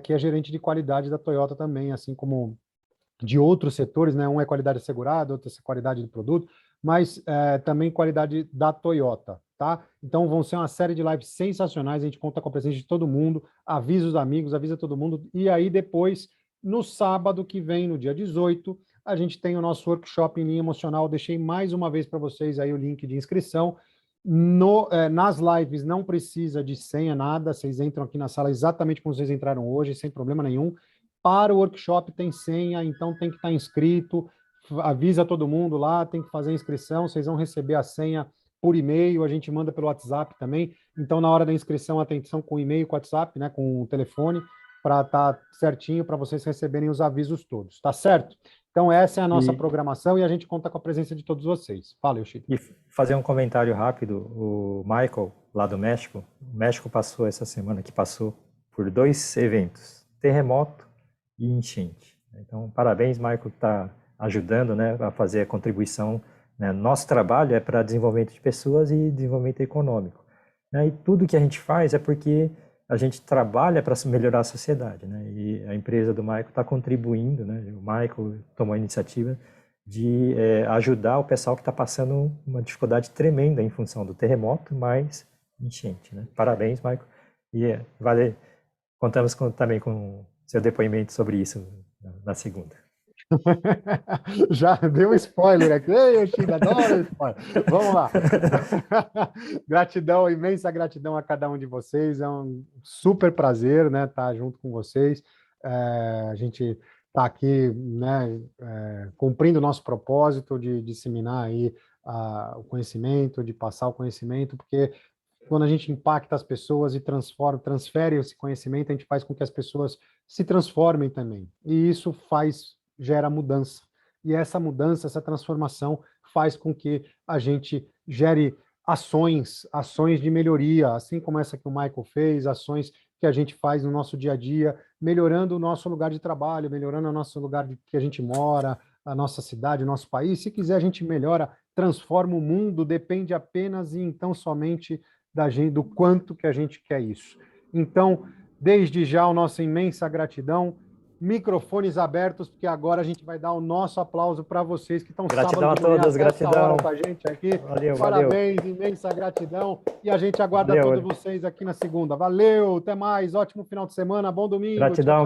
que é gerente de qualidade da Toyota também, assim como de outros setores, né? Um é qualidade assegurada, outro é qualidade de produto, mas também qualidade da Toyota, tá? Então vão ser uma série de lives sensacionais, a gente conta com a presença de todo mundo, avisa os amigos, avisa todo mundo, e aí depois, no sábado que vem, no dia 18, a gente tem o nosso workshop em linha emocional, deixei mais uma vez para vocês aí o link de inscrição. Nas lives não precisa de senha, nada, vocês entram aqui na sala exatamente como vocês entraram hoje, sem problema nenhum. Para o workshop tem senha, então tem que estar inscrito, avisa todo mundo lá, tem que fazer a inscrição, vocês vão receber a senha por e-mail, a gente manda pelo WhatsApp também, então na hora da inscrição, atenção com o e-mail, com o WhatsApp, né, com o telefone, para estar certinho, para vocês receberem os avisos todos, tá certo? Então essa é a nossa programação e a gente conta com a presença de todos vocês. Fala, Yoshida. E fazer um comentário rápido, o Michael, lá do México, o México passou essa semana que passou por 2 eventos, terremoto e enchente. Então, parabéns, Michael, que está ajudando, né, a fazer a contribuição. Né? Nosso trabalho é para desenvolvimento de pessoas e desenvolvimento econômico. Né? E tudo que a gente faz é porque a gente trabalha para melhorar a sociedade. Né? E a empresa do Michael está contribuindo, né? O Michael tomou a iniciativa de ajudar o pessoal que está passando uma dificuldade tremenda em função do terremoto, mais enchente. Né? Parabéns, Michael. E contamos também com seu depoimento sobre isso na segunda. Já deu spoiler aqui. Ei, Yoshida, adoro spoiler. Vamos lá. Gratidão, imensa gratidão a cada um de vocês. É um super prazer, né, estar junto com vocês. A gente está aqui, né, cumprindo o nosso propósito de disseminar aí o conhecimento, de passar o conhecimento, porque quando a gente impacta as pessoas e transfere esse conhecimento, a gente faz com que as pessoas se transformem também. E isso gera mudança. E essa mudança, essa transformação faz com que a gente gere ações de melhoria, assim como essa que o Michael fez, ações que a gente faz no nosso dia a dia, melhorando o nosso lugar de trabalho, melhorando o nosso lugar que a gente mora, a nossa cidade, o nosso país. Se quiser, a gente melhora, transforma o mundo, depende apenas e então somente da gente, do quanto que a gente quer isso. Então, desde já, a nossa imensa gratidão, microfones abertos, porque agora a gente vai dar o nosso aplauso para vocês que estão Gratidão sábado a de manhã todos, até essa gratidão. hora com a gente aqui. Valeu, Parabéns, valeu. imensa gratidão. E a gente aguarda Valeu. todos vocês aqui na segunda. Valeu, até mais, ótimo final de semana, bom domingo. Gratidão. Tchau, tchau.